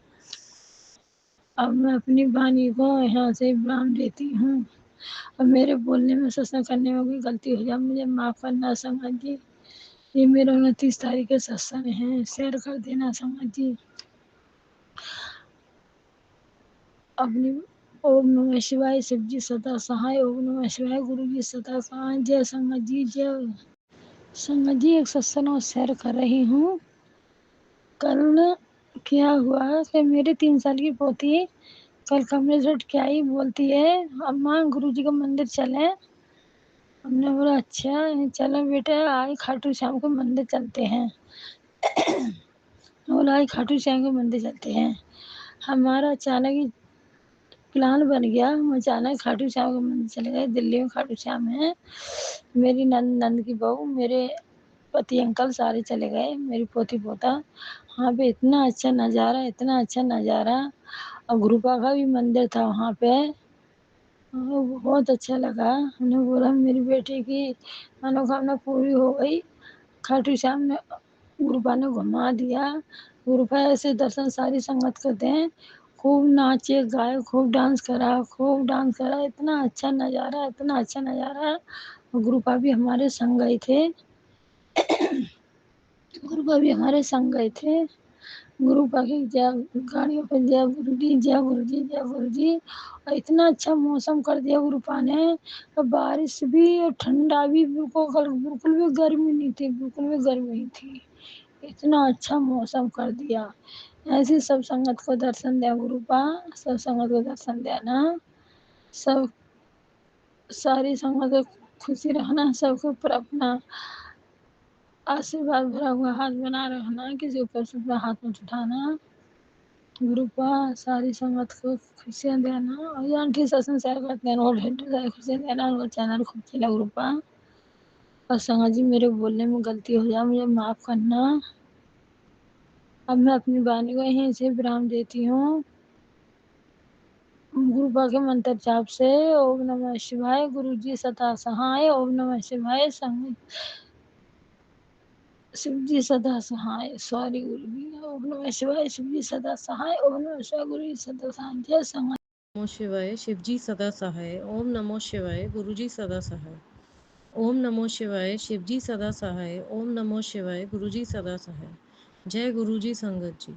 अब मैं अपनी वाणी को यहाँ से विराम देती हूँ। और मेरे बोलने में सत्संग करने में कोई गलती हो जाए मुझे माफ़ करना संगत जी। ये मेरा 29 तारीख के सत्संग है, शेयर कर देना संगत जी। अपनी ओम नमः शिवाय। शिव जी सदा सहाय। ओम नमः शिवाय। गुरु जी सदा सहाय। जय संगत जी, जय संगत जी। एक सत्संग और शेयर कर रही हूँ। कल क्या हुआ कि मेरी 3 साल की पोती कल कमरे से उठ के आई। बोलती है अम्मा गुरुजी का मंदिर चले। हमने बोला अच्छा चलो बेटा, आज खाटू श्याम के मंदिर चलते हैं। बोला आज खाटू श्याम के मंदिर चलते हैं। हमारा अचानक ही प्लान बन गया। हम अचानक खाटू श्याम के मंदिर चले गए। दिल्ली में खाटू श्याम है। मेरी नंद की बहू, मेरे पति अंकल सारे चले गए। मेरी पोती पोता वहाँ पे। इतना अच्छा नज़ारा। और गुरुपा का भी मंदिर था वहाँ पे। हमें बहुत अच्छा लगा। हमने बोला मेरी बेटी की मनोकामना पूरी हो गई। खाटू श्याम ने गुरुपा ने घुमा दिया। गुरुपा ऐसे दर्शन सारी संगत को दें खूब नाचे गाए, खूब डांस करा, इतना अच्छा नज़ारा। गुरुपा भी हमारे संग गए थे, गुरुपा की जय, गाड़ियों पे जय गुरु जी, जय गुरु जी, जय गुरु जी। और इतना अच्छा मौसम कर दिया गुरुपा ने, और बारिश भी और ठंडा भी, बिल्कुल भी गर्मी नहीं थी, इतना अच्छा मौसम कर दिया। ऐसे सब संगत को दर्शन दिया गुरुपा, सब संगत को दर्शन देना, सब सारी संगत को खुशी रखना, सबके ऊपर अपना आशीर्वाद भरा हुआ हाथ बना रखना, किसी ऊपर से अपना हाथ मत उठाना। गुरुपा सारी संगत को खुशियाँ देना, और ये आंटी सत्संग शेयर करते हैं और ढेर सारी खुशियाँ देना, उनका चैनल खूब चला गुरुपा। और संगत जी मेरे बोलने में गलती हो जाए मुझे माफ़ करना। अब मैं अपनी वाणी को यहीं से विराम देती हूँ। गुरुपा के मंत्र जाप से ओम नमः शिवाय, गुरु जी सदा सहाय, ओम नमः शिवाय, शिव जी सदा सहाय, सॉरी गुरु जी, ओम नमः शिवाय, शिव जी सदा सहाय, ओम नमः शिवाय, गुरु जी सदा सहाय। जय संगत। नमो शिवाय शिवजी सदा सहाय। ओम नमो शिवाय गुरुजी सदा सहाय। ओम नमो शिवाय शिवजी सदा सहाय। ओम नमो शिवाय गुरुजी सदा सहाय। जय गुरुजी संगत जी।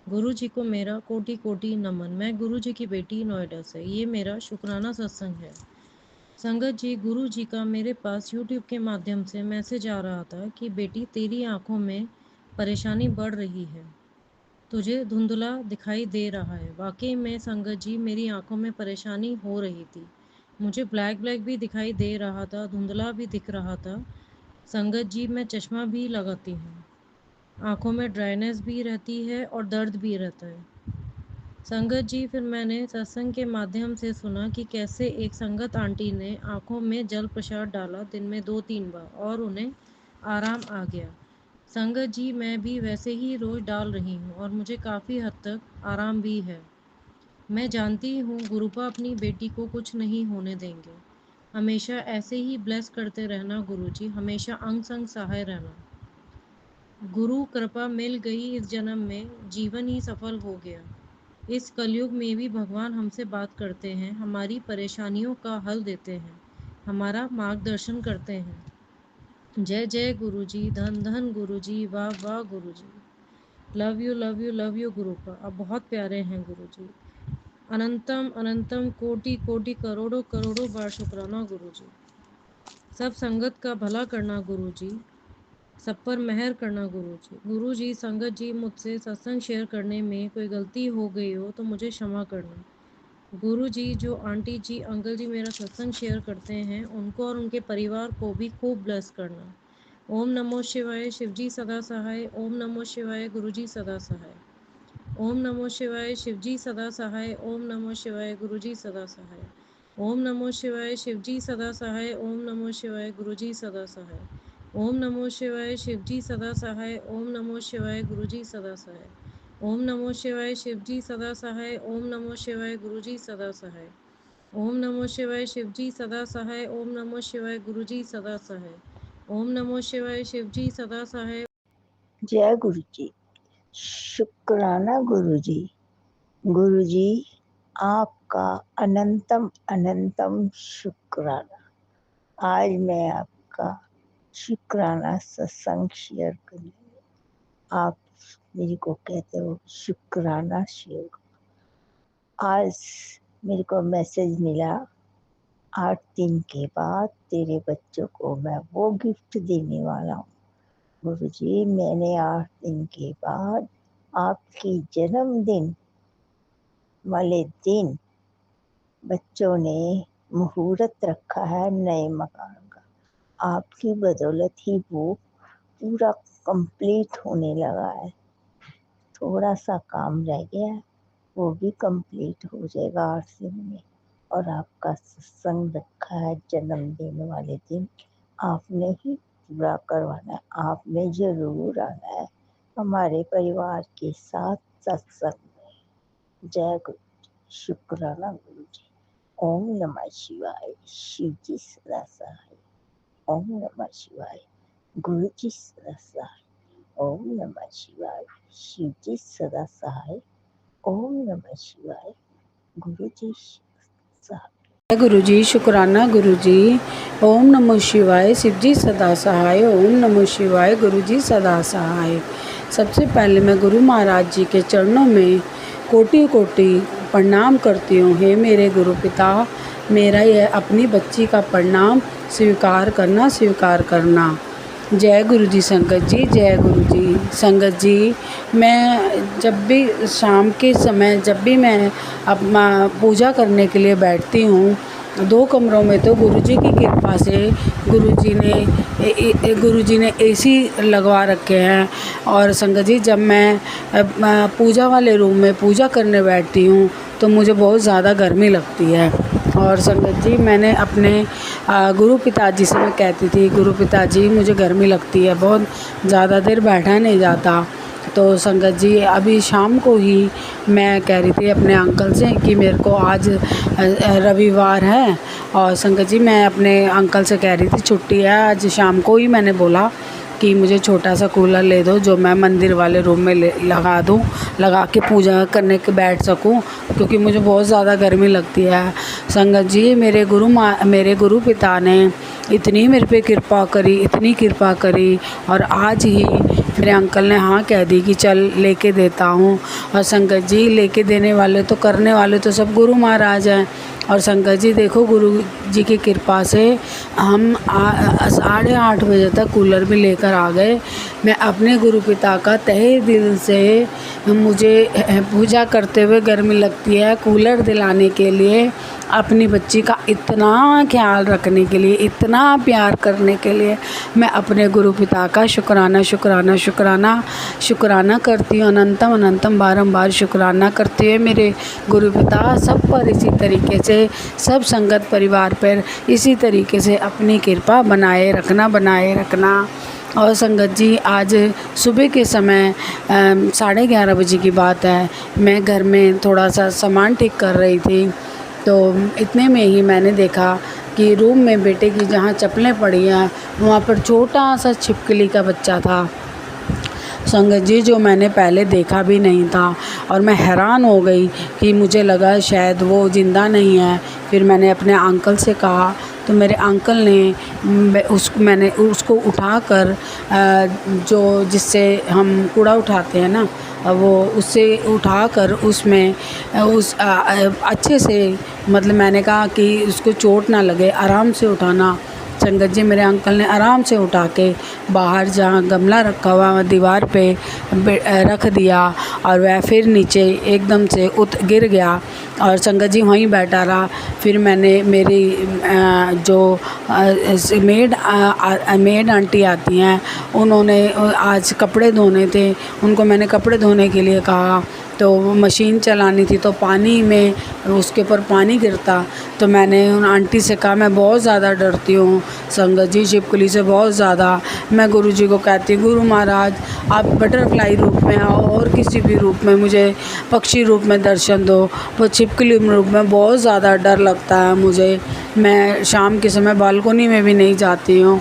गुरु जी को मेरा कोटि कोटि नमन। मैं गुरु जी की बेटी नोएडा से, ये मेरा शुक्राना सत्संग है। संगत जी, गुरु जी का मेरे पास यूट्यूब के माध्यम से मैसेज आ रहा था कि बेटी तेरी आंखों में परेशानी बढ़ रही है, तुझे धुंधला दिखाई दे रहा है। वाकई में संगत जी मेरी आंखों में परेशानी हो रही थी, मुझे ब्लैक ब्लैक भी दिखाई दे रहा था, धुंधला भी दिख रहा था। संगत जी मैं चश्मा भी लगाती हूँ, आंखों में ड्राइनेस भी रहती है और दर्द भी रहता है। संगत जी फिर मैंने सत्संग के माध्यम से सुना कि कैसे एक संगत आंटी ने आंखों में जल प्रसाद डाला दिन में 2-3 बार और उन्हें आराम आ गया। संगत जी मैं भी वैसे ही रोज़ डाल रही हूँ और मुझे काफ़ी हद तक आराम भी है। मैं जानती हूँ गुरुपा अपनी बेटी को कुछ नहीं होने देंगे। हमेशा ऐसे ही ब्लेस करते रहना गुरुजी, हमेशा अंग संग सहाय रहना। गुरु कृपा मिल गई इस जन्म में, जीवन ही सफल हो गया। इस कलयुग में भी भगवान हमसे बात करते हैं, हमारी परेशानियों का हल देते हैं, हमारा मार्गदर्शन करते हैं। जय जय गुरुजी, धन धन गुरुजी, वाह वाह Guruji. Love you love you love you गुरुपा, आप बहुत प्यारे हैं गुरुजी। अनंतम अनंतम कोटि कोटि करोड़ों करोड़ों बार शुक्राना गुरुजी। सब संगत का भला करना गुरुजी, सब पर मेहर करना गुरुजी। गुरुजी संगत जी मुझसे सत्संग शेयर करने में कोई गलती हो गई हो तो मुझे क्षमा करना। गुरुजी जो आंटी जी अंकल जी मेरा सत्संग शेयर करते हैं उनको और उनके परिवार को भी खूब ब्लेस करना। ओम नमो शिवाय शिवजी सदा सहाय। ओम नमो शिवाय गुरुजी सदा सहाय। ओम नमो शिवाय शिवजी सदा सहाय। ओम नमो शिवाय गुरुजी सदा सहाय। ओम नमो शिवाय शिवजी सदा सहाय। ओम नमो शिवाय गुरुजी सदा सहाय। ओम नमो शिवाय शिवजी सदा सहाय। ओम नमो शिवाय गुरुजी सदा सहाय। ओम नमो शिवाय शिवजी सदा सहाय। ओम नमो शिवाय गुरुजी सदा सहाय। ओम नमो शिवाय शिवजी सदा सहाय। ओम नमो शिवाय गुरुजी सदा सहाय। ओम नमो शिवाय शिवजी सदा सहाय। जय गुरु जी। शुक्राना गुरु जी। गुरु जी आपका अनंतम अनंतम शुक्राना। आज मैं आपका शुक्राना सत्संग शेयर करूँ। आप मेरे को कहते हो शुक्राना शेयर। आज मेरे को मैसेज मिला 8 दिन के बाद तेरे बच्चों को मैं वो गिफ्ट देने वाला हूँ। गुरुजी मैंने 8 दिन के बाद आपकी जन्मदिन वाले दिन बच्चों ने मुहूर्त रखा है नए मकान का। आपकी बदौलत ही वो पूरा कंप्लीट होने लगा है। थोड़ा सा काम रह गया है, वो भी कंप्लीट हो जाएगा 8 दिन में। और आपका सत्संग रखा है जन्मदिन वाले दिन, आपने ही पूरा करवाना है। आपने जरूर आना है हमारे परिवार के साथ सत्संग में। जय गुरु जी। शुक्राना गुरु जी। ओम नमः शिवाय शिव जी सदा सहाय। ओम नमः शिवाय गुरु जी सदा सहाय। ओम नमः शिवाय शिव जी सदा सहाय। ओम नमः शिवाय। गुरु जी गुरु जी शुक्राना गुरु जी। ओम नमो शिवाय। शिव जी सदा सहाय। ओम नमो शिवाय। गुरु जी सदा सहाय। सबसे पहले मैं गुरु महाराज जी के चरणों में कोटि कोटि प्रणाम करती हूँ। हे मेरे गुरु पिता, मेरा यह अपनी बच्ची का प्रणाम स्वीकार करना, स्वीकार करना। जय गुरु जी संगत जी, जय गुरु जी संगत जी। मैं जब भी शाम के समय जब भी मैं अपना पूजा करने के लिए बैठती हूँ, 2 कमरों में तो गुरुजी की कृपा से गुरुजी ने एसी लगवा रखे हैं। और संगत जी जब मैं पूजा वाले रूम में पूजा करने बैठती हूँ तो मुझे बहुत ज़्यादा गर्मी लगती है। और संगत जी मैंने अपने गुरु पिताजी से मैं कहती थी, गुरु पिताजी मुझे गर्मी लगती है, बहुत ज़्यादा देर बैठा नहीं जाता। तो संगत जी अभी शाम को ही मैं कह रही थी अपने अंकल से कि मेरे को आज रविवार है, और संगत जी मैं अपने अंकल से कह रही थी छुट्टी है। आज शाम को ही मैंने बोला कि मुझे छोटा सा कूलर ले दो जो मैं मंदिर वाले रूम में लगा दूँ, लगा के पूजा करने के बैठ सकूँ, क्योंकि मुझे बहुत ज़्यादा गर्मी लगती है। संगत जी मेरे गुरु पिता ने इतनी मेरे पे कृपा करी, इतनी कृपा करी, और आज ही मेरे अंकल ने हाँ कह दी कि चल लेके देता हूँ। और संगत जी लेके देने वाले तो करने वाले तो सब गुरु महाराज हैं। और संगत जी देखो गुरु जी की कृपा से हम 8:30 बजे तक कूलर भी लेकर आ गए। मैं अपने गुरु पिता का तहे दिल से, मुझे पूजा करते हुए गर्मी लगती है, कूलर दिलाने के लिए, अपनी बच्ची का इतना ख्याल रखने के लिए, इतना प्यार करने के लिए मैं अपने गुरु पिता का शुक्राना शुक्राना शुक्राना शुक्राना करती हूँ। अनंतम अनंतम बारंबार शुक्राना करती है मेरे गुरु पिता सब पर इसी तरीके से, सब संगत परिवार पर इसी तरीके से अपनी कृपा बनाए रखना, बनाए रखना। और संगत जी आज सुबह के समय 11:30 बजे की बात है, मैं घर में थोड़ा सा सामान ठीक कर रही थी, तो इतने में ही मैंने देखा कि रूम में बेटे की जहाँ चप्पलें पड़ी हैं वहाँ पर छोटा सा छिपकली का बच्चा था। संगत जी जो मैंने पहले देखा भी नहीं था, और मैं हैरान हो गई कि मुझे लगा शायद वो ज़िंदा नहीं है। फिर मैंने अपने अंकल से कहा तो मेरे अंकल ने मैंने उसको उठाकर जो जिससे हम कूड़ा उठाते हैं ना, वो उससे उठाकर उसमें अच्छे से, मतलब मैंने कहा कि उसको चोट ना लगे, आराम से उठाना। संगत जी मेरे अंकल ने आराम से उठा के बाहर जहाँ गमला रखा हुआ दीवार पे रख दिया, और वह फिर नीचे एकदम से गिर गया, और संगत जी वहीं बैठा रहा। फिर मैंने मेरी जो मेड आंटी आती हैं, उन्होंने आज कपड़े धोने थे, उनको मैंने कपड़े धोने के लिए कहा, तो मशीन चलानी थी तो पानी में उसके ऊपर पानी गिरता, तो मैंने उन आंटी से कहा मैं बहुत ज़्यादा डरती हूँ संगत जी छिपकली से, बहुत ज़्यादा। मैं गुरुजी को कहती हूँ गुरु महाराज आप बटरफ्लाई रूप में आओ और किसी भी रूप में मुझे पक्षी रूप में दर्शन दो, वो छिपकली रूप में बहुत ज़्यादा डर लगता है मुझे। मैं शाम के समय बालकोनी में भी नहीं जाती हूँ,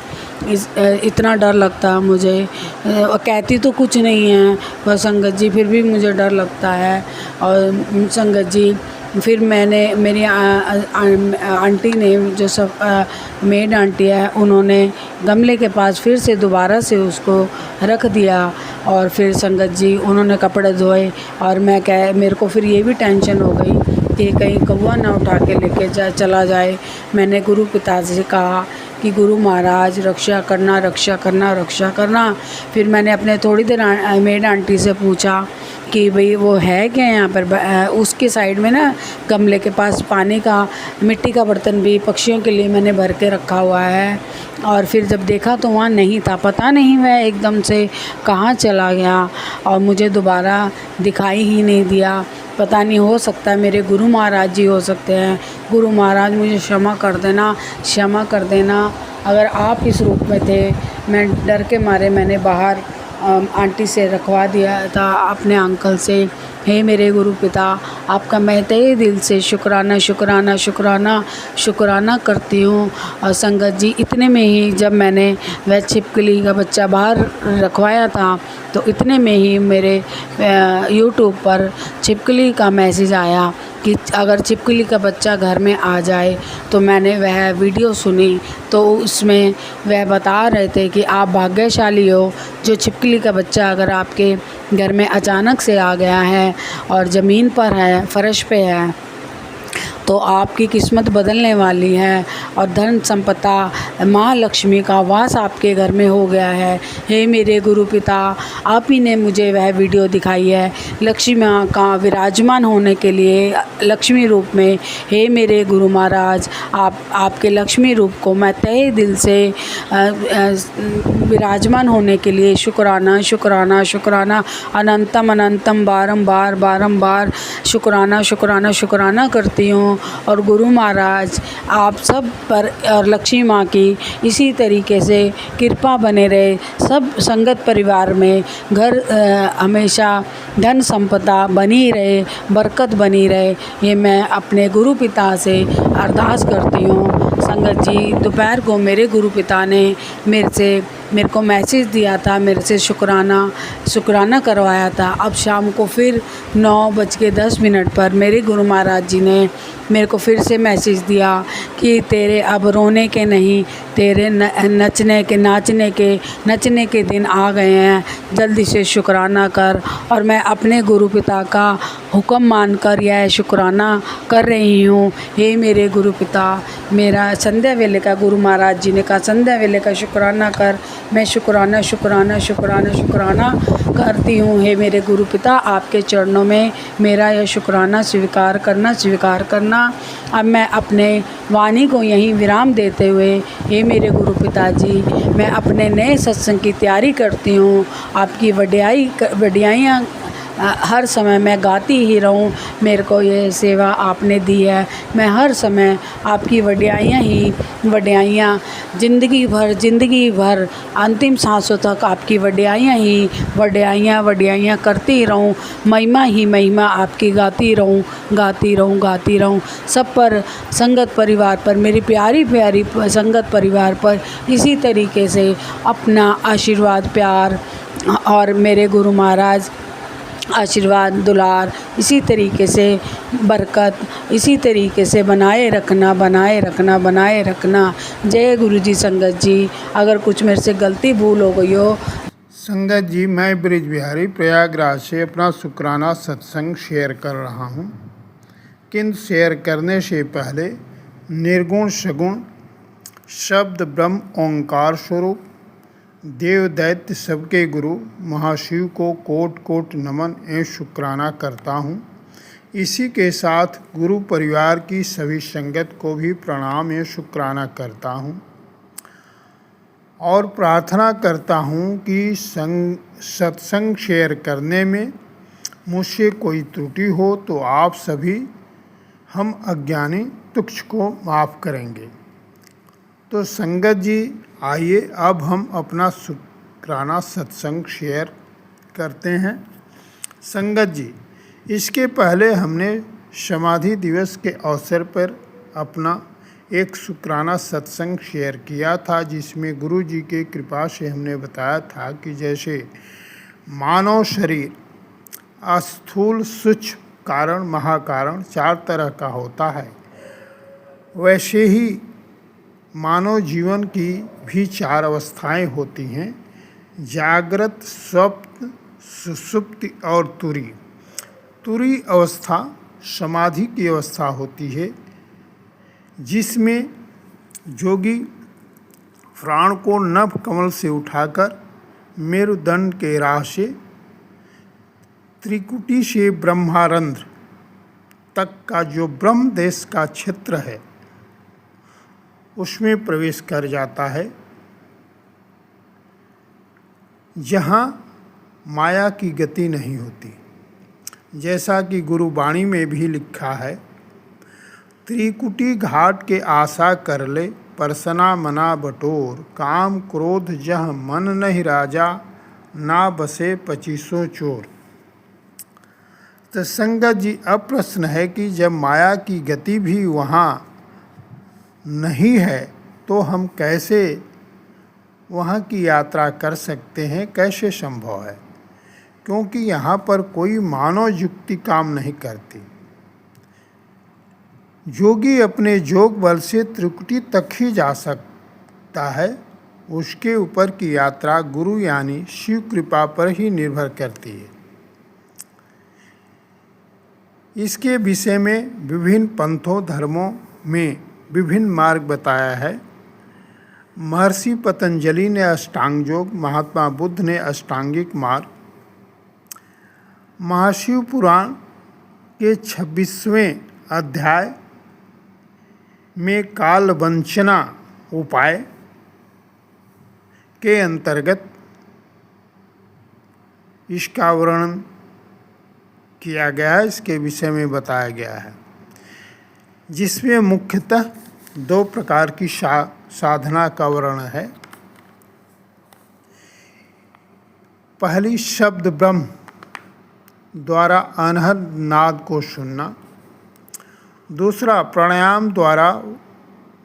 इतना डर लगता है मुझे। कहती तो कुछ नहीं है पर संगत जी फिर भी मुझे डर लगता है। और संगत जी फिर मैंने मेरी आंटी ने जो सब मेड आंटी है, उन्होंने गमले के पास फिर से दोबारा से उसको रख दिया, और फिर संगत जी उन्होंने कपड़े धोए। और मेरे को फिर ये भी टेंशन हो गई कि कहीं कौवा ना उठा के लेके चला जाए। मैंने गुरु पिता से कहा कि गुरु महाराज रक्षा करना, रक्षा करना, रक्षा करना। फिर मैंने अपने थोड़ी देर मेड आंटी से पूछा कि भाई वो है क्या यहाँ पर। उसके साइड में ना गमले के पास पानी का मिट्टी का बर्तन भी पक्षियों के लिए मैंने भर के रखा हुआ है। और फिर जब देखा तो वहाँ नहीं था, पता नहीं वह एकदम से कहाँ चला गया और मुझे दोबारा दिखाई ही नहीं दिया। पता नहीं, हो सकता है मेरे गुरु महाराज जी हो सकते हैं। गुरु महाराज मुझे क्षमा कर देना, क्षमा कर देना। अगर आप इस रूप में थे, मैं डर के मारे मैंने बाहर आंटी से रखवा दिया था अपने अंकल से हे मेरे गुरु पिता, आपका मैं तहे दिल से शुक्राना शुक्राना शुक्राना शुक्राना करती हूँ। और संगत जी, इतने में ही जब मैंने वह छिपकली का बच्चा बाहर रखवाया था तो इतने में ही मेरे यूट्यूब पर छिपकली का मैसेज आया कि अगर छिपकली का बच्चा घर में आ जाए। तो मैंने वह वीडियो सुनी तो उसमें वह बता रहे थे कि आप भाग्यशाली हो जो छिपकली का बच्चा अगर आपके घर में अचानक से आ गया है और ज़मीन पर है, फर्श पे है, तो आपकी किस्मत बदलने वाली है और धन संपदा माँ लक्ष्मी का वास आपके घर में हो गया है। हे मेरे गुरु पिता, आप ही ने मुझे वह वीडियो दिखाई है लक्ष्मी माँ का विराजमान होने के लिए लक्ष्मी रूप में। हे मेरे गुरु महाराज, आपके लक्ष्मी रूप को मैं तहे दिल से विराजमान होने के लिए शुक्राना शुक्राना शुक्राना अनंतम अनंतम बारंबार बारंबार शुक्राना शुक्राना शुक्राना करती हूँ। और गुरु महाराज आप सब पर और लक्ष्मी माँ की इसी तरीके से कृपा बने रहे। सब संगत परिवार में घर हमेशा धन संपदा बनी रहे, बरकत बनी रहे, ये मैं अपने गुरु पिता से अरदास करती हूँ। संगत जी, दोपहर को मेरे गुरु पिता ने मेरे को मैसेज दिया था, मेरे से शुक्राना करवाया था। अब शाम को फिर 9:10 पर मेरे गुरु महाराज जी ने मेरे को फिर से मैसेज दिया कि तेरे अब रोने के नहीं, तेरे नचने के दिन आ गए हैं, जल्दी से शुक्राना कर। और मैं अपने गुरु पिता का हुक्म मानकर यह शुक्राना कर रही हूँ। हे मेरे गुरु पिता, मेरा संध्या वेले का गुरु महाराज जी ने कहा संध्या वेले का शुक्राना कर। मैं शुक्राना शुक्राना शुक्राना शुक्राना करती हूँ। हे मेरे गुरु पिता, आपके चरणों में मेरा यह शुक्राना स्वीकार करना। अब मैं अपने वाणी को यहीं विराम देते हुए, हे मेरे गुरु पिताजी, मैं अपने नए सत्संग की तैयारी करती हूँ। आपकी वडियाइयाँ हर समय मैं गाती ही रहूं। मेरे को ये सेवा आपने दी है, मैं हर समय आपकी वडियाइयाँ ज़िंदगी भर अंतिम सांसों तक आपकी वडियाइयाँ करती रहूं। महिमा ही महिमा आपकी गाती रहूं। सब पर, संगत परिवार पर, मेरी प्यारी संगत परिवार पर इसी तरीके से अपना आशीर्वाद, प्यार और मेरे गुरु महाराज आशीर्वाद, दुलार इसी तरीके से बरकत इसी तरीके से बनाए रखना। जय गुरु जी। संगत जी, अगर कुछ मेरे से गलती भूल हो गई हो। संगत जी, मैं ब्रिज बिहारी प्रयागराज से अपना शुक्राना सत्संग शेयर कर रहा हूँ। किंतु शेयर करने से पहले निर्गुण सगुण शब्द ब्रह्म ओंकार स्वरूप देव दैत्य सबके गुरु महाशिव को कोट कोट नमन एवं शुक्राना करता हूँ। इसी के साथ गुरु परिवार की सभी संगत को भी प्रणाम एवं शुक्राना करता हूँ और प्रार्थना करता हूँ कि सत्संग शेयर करने में मुझसे कोई त्रुटि हो तो आप सभी हम अज्ञानी तुच्छ को माफ़ करेंगे। तो संगत जी, आइए अब हम अपना शुक्राना सत्संग शेयर करते हैं। संगत जी, इसके पहले हमने समाधि दिवस के अवसर पर अपना एक शुक्राना सत्संग शेयर किया था, जिसमें गुरु जी की कृपा से हमने बताया था कि जैसे मानव शरीर स्थूल, सूक्ष्म, कारण, महाकारण 4 तरह का होता है, वैसे ही मानव जीवन की भी 4 अवस्थाएं होती हैं: जागृत, स्वप्न, सुषुप्ति और तुरी। तुरी अवस्था समाधि की अवस्था होती है, जिसमें योगी प्राण को नभ कमल से उठाकर मेरुदंड के राह से त्रिकुटी से ब्रह्मारंध्र तक का जो ब्रह्म देश का क्षेत्र है उसमें प्रवेश कर जाता है, जहाँ माया की गति नहीं होती। जैसा कि गुरुवाणी में भी लिखा है, त्रिकुटी घाट के आशा कर ले, परसना मना बटोर, काम क्रोध जह मन नहीं राजा, ना बसे 2500 चोर। तो संगत जी, अब प्रश्न है कि जब माया की गति भी वहाँ नहीं है तो हम कैसे वहाँ की यात्रा कर सकते हैं, कैसे संभव है? क्योंकि यहाँ पर कोई मानव युक्ति काम नहीं करती। योगी अपने जोग बल से त्रिकुटी तक ही जा सकता है। उसके ऊपर की यात्रा गुरु यानी शिव कृपा पर ही निर्भर करती है। इसके विषय में विभिन्न पंथों धर्मों में विभिन्न मार्ग बताया है। महर्षि पतंजलि ने अष्टांग योग, महात्मा बुद्ध ने अष्टांगिक मार्ग, महाशिव पुराण के 26वें अध्याय में काल वंचना उपाय के अंतर्गत इसका वर्णन किया गया है, इसके विषय में बताया गया है, जिसमें मुख्यतः 2 प्रकार की साधना का वर्णन है। पहली शब्द ब्रह्म द्वारा अनहद नाद को सुनना, दूसरा प्राणायाम द्वारा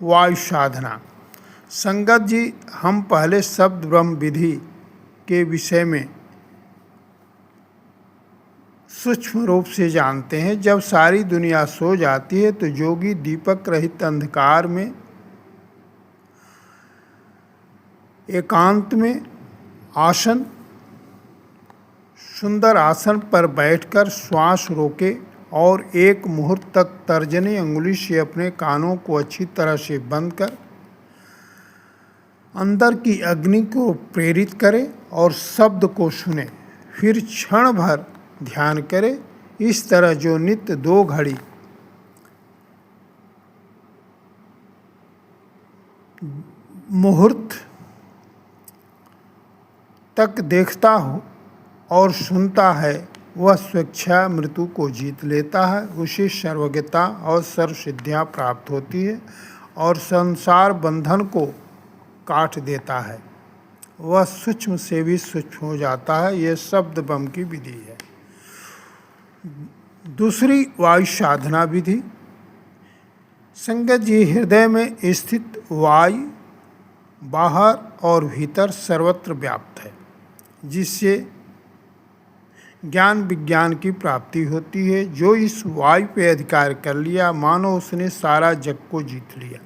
वायु साधना। संगत जी, हम पहले शब्द ब्रह्म विधि के विषय में सूक्ष्म रूप से जानते हैं। जब सारी दुनिया सो जाती है तो योगी दीपक रहित अंधकार में एकांत में आसन, सुंदर आसन पर बैठकर श्वास रोके और 1 मुहूर्त तक तर्जनी अंगुली से अपने कानों को अच्छी तरह से बंद कर अंदर की अग्नि को प्रेरित करे और शब्द को सुने। फिर क्षण भर ध्यान करे। इस तरह जो नित्य 2 घड़ी मुहूर्त तक देखता हो और सुनता है, वह स्वेच्छा मृत्यु को जीत लेता है। उसे सर्वज्ञता और सर्वसिद्धियाँ प्राप्त होती है और संसार बंधन को काट देता है। वह सूक्ष्म से भी सूक्ष्म हो जाता है। यह शब्द ब्रह्म की विधि है। दूसरी वायु साधना विधि। संगत जी, हृदय में स्थित वायु बाहर और भीतर सर्वत्र व्याप्त है, जिससे ज्ञान विज्ञान की प्राप्ति होती है। जो इस वायु पे अधिकार कर लिया, मानो उसने सारा जग को जीत लिया।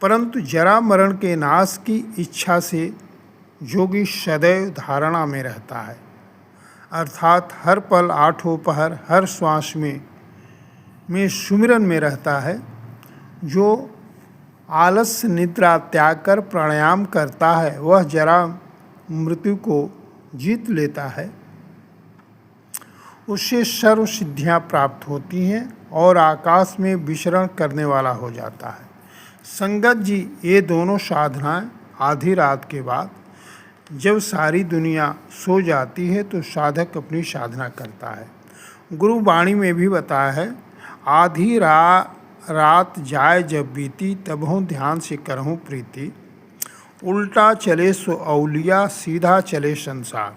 परंतु जरा मरण के नाश की इच्छा से योगी सदैव धारणा में रहता है, अर्थात हर पल 8 पहर हर श्वास में सुमिरन में रहता है। जो आलस्य निद्रा त्याग कर प्राणायाम करता है, वह जरा मृत्यु को जीत लेता है। उससे सर्व सिद्धियाँ प्राप्त होती हैं और आकाश में विचरण करने वाला हो जाता है। संगत जी, ये दोनों साधनाएं आधी रात के बाद जब सारी दुनिया सो जाती है तो साधक अपनी साधना करता है। गुरु वाणी में भी बताया है, आधी रात जाए जब बीती, तबहु ध्यान से करहूँ प्रीति। उल्टा चले सो औलिया, सीधा चले संसार।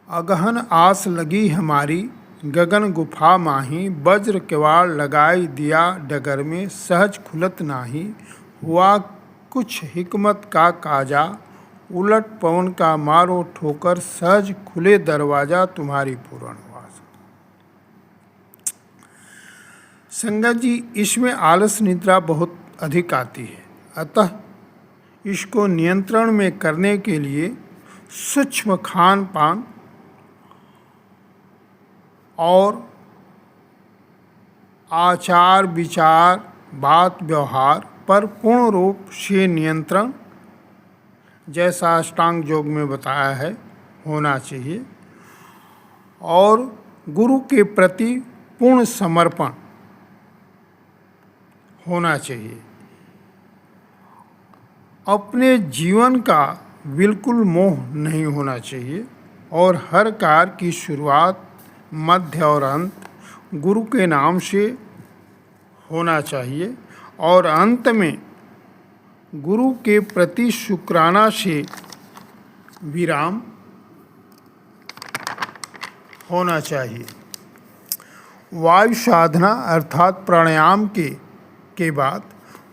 अगहन आस लगी हमारी, गगन गुफा माही। वज्र किवाड़ लगाई दिया डगर में, सहज खुलत नाही। हुआ कुछ हिकमत का काजा, उलट पवन का मारो ठोकर। सहज खुले दरवाजा तुम्हारी पूर्ण वास। संगत जी, इसमें आलस निद्रा बहुत अधिक आती है, अतः इसको नियंत्रण में करने के लिए सूक्ष्म खान पान और आचार विचार बात व्यवहार पर पूर्ण रूप से नियंत्रण, जैसा अष्टांग योग में बताया है, होना चाहिए। और गुरु के प्रति पूर्ण समर्पण होना चाहिए। अपने जीवन का बिल्कुल मोह नहीं होना चाहिए और हर कार्य की शुरुआत, मध्य और अंत गुरु के नाम से होना चाहिए और अंत में गुरु के प्रति शुक्राना से विराम होना चाहिए। वायु साधना अर्थात प्राणायाम के बाद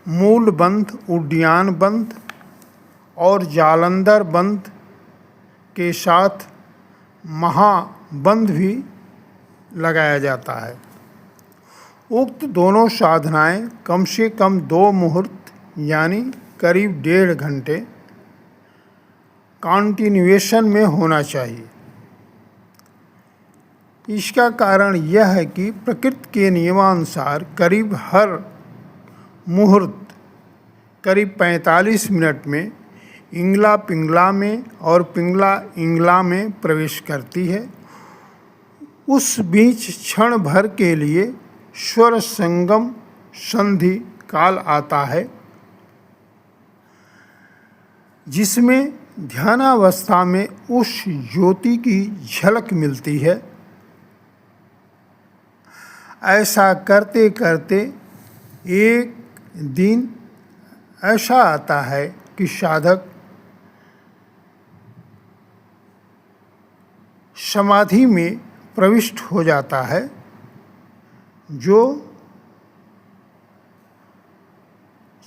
मूल बंध, उड्डयन बंध और जालंधर बंध के साथ महाबंध भी लगाया जाता है। उक्त दोनों साधनाएं कम से कम 2 मुहूर्त यानी करीब 1.5 घंटे कॉन्टिन्यूएशन में होना चाहिए। इसका कारण यह है कि प्रकृति के नियमानुसार करीब हर मुहूर्त करीब 45 मिनट में इंगला पिंगला में और पिंगला इंगला में प्रवेश करती है। उस बीच क्षण भर के लिए स्वर संगम संधि काल आता है, जिसमें ध्यानावस्था में उस ज्योति की झलक मिलती है। ऐसा करते करते एक दिन ऐसा आता है कि साधक समाधि में प्रविष्ट हो जाता है, जो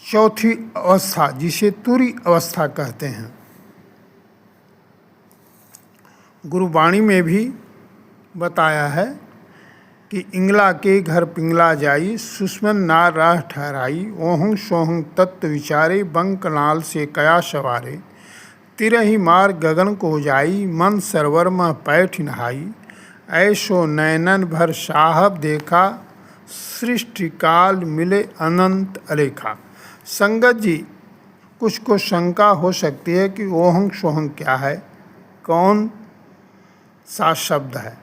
चौथी अवस्था जिसे तुरी अवस्था कहते हैं। गुरुवाणी में भी बताया है कि इंगला के घर पिंगला जाई, सुषमन नार राह ठहराई, ओहं सोहं तत्व विचारे, बंक नाल से कया सवारे, तिरही मार गगन को जाई, मन सरवर में पैठ नहाई, ऐसो नैनन भर साहब देखा, सृष्टि काल मिले अनंत अलेखा। संगत जी, कुछ को शंका हो सकती है कि ओहं सोहं क्या है, कौन सा शब्द है।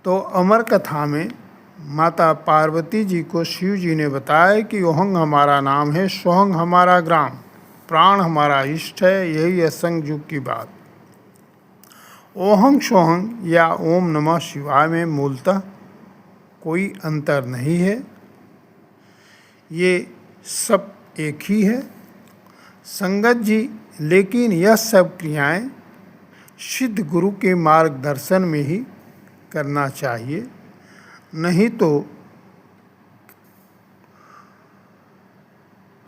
तो अमर कथा में माता पार्वती जी को शिव जी ने बताया कि ओहंग हमारा नाम है, सोहंग हमारा ग्राम, प्राण हमारा इष्ट है। यही है संग युग की बात। ओहंग सोहंग या ओम नमः शिवाय में मूलतः कोई अंतर नहीं है, ये सब एक ही है। संगत जी, लेकिन यह सब क्रियाएं सिद्ध गुरु के मार्गदर्शन में ही करना चाहिए, नहीं तो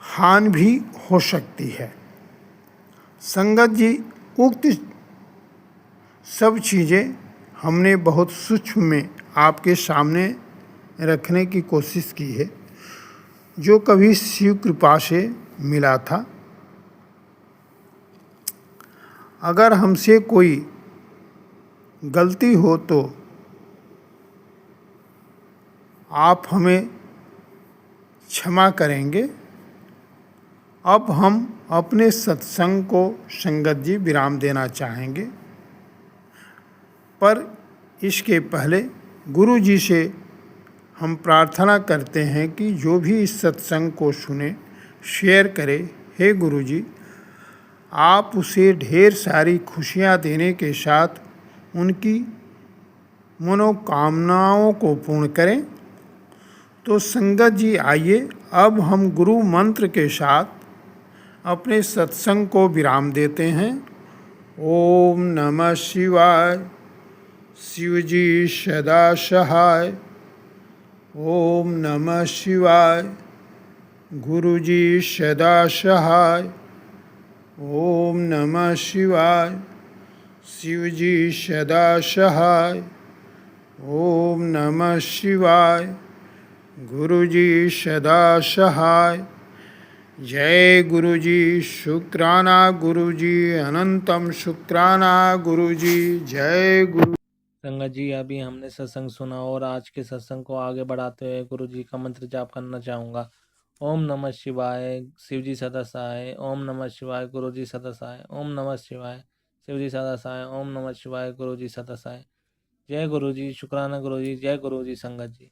हानि भी हो सकती है। संगत जी, उक्त सब चीज़ें हमने बहुत सूक्ष्म में आपके सामने रखने की कोशिश की है, जो कभी शिव कृपा से मिला था। अगर हमसे कोई गलती हो तो आप हमें क्षमा करेंगे। अब हम अपने सत्संग को संगत जी विराम देना चाहेंगे, पर इसके पहले गुरु जी से हम प्रार्थना करते हैं कि जो भी इस सत्संग को सुने, शेयर करे। हे गुरु जी, आप उसे ढेर सारी खुशियाँ देने के साथ उनकी मनोकामनाओं को पूर्ण करें। तो संगत जी, आइए अब हम गुरु मंत्र के साथ अपने सत्संग को विराम देते हैं। ओम नमः शिवाय, शिव जी सदा सहाय। ओम नमः शिवाय, गुरु जी सदा सहाय। ओम नमः शिवाय, शिव जी सदा सहाय। ओम नमः शिवाय, गुरु जी सदा सहाय। जय गुरु जी, शुक्राना गुरु जी, अनंतम शुक्राना गुरु जी। जय गुरु। संगत जी, अभी हमने सत्संग सुना और आज के सत्संग को आगे बढ़ाते हुए गुरु जी का मंत्र जाप करना चाहूँगा। ओम नमः शिवाय, शिव जी सदा सहाय। ओम नमः शिवाय, गुरु जी सदा सहाय। ओम नमः शिवाय, शिव जी सदा सहाय। ओम नमः शिवाय, गुरु जी सदा सहाय। जय गुरु जी, शुक्राना गुरु जी। जय गुरु जी। संगत जी।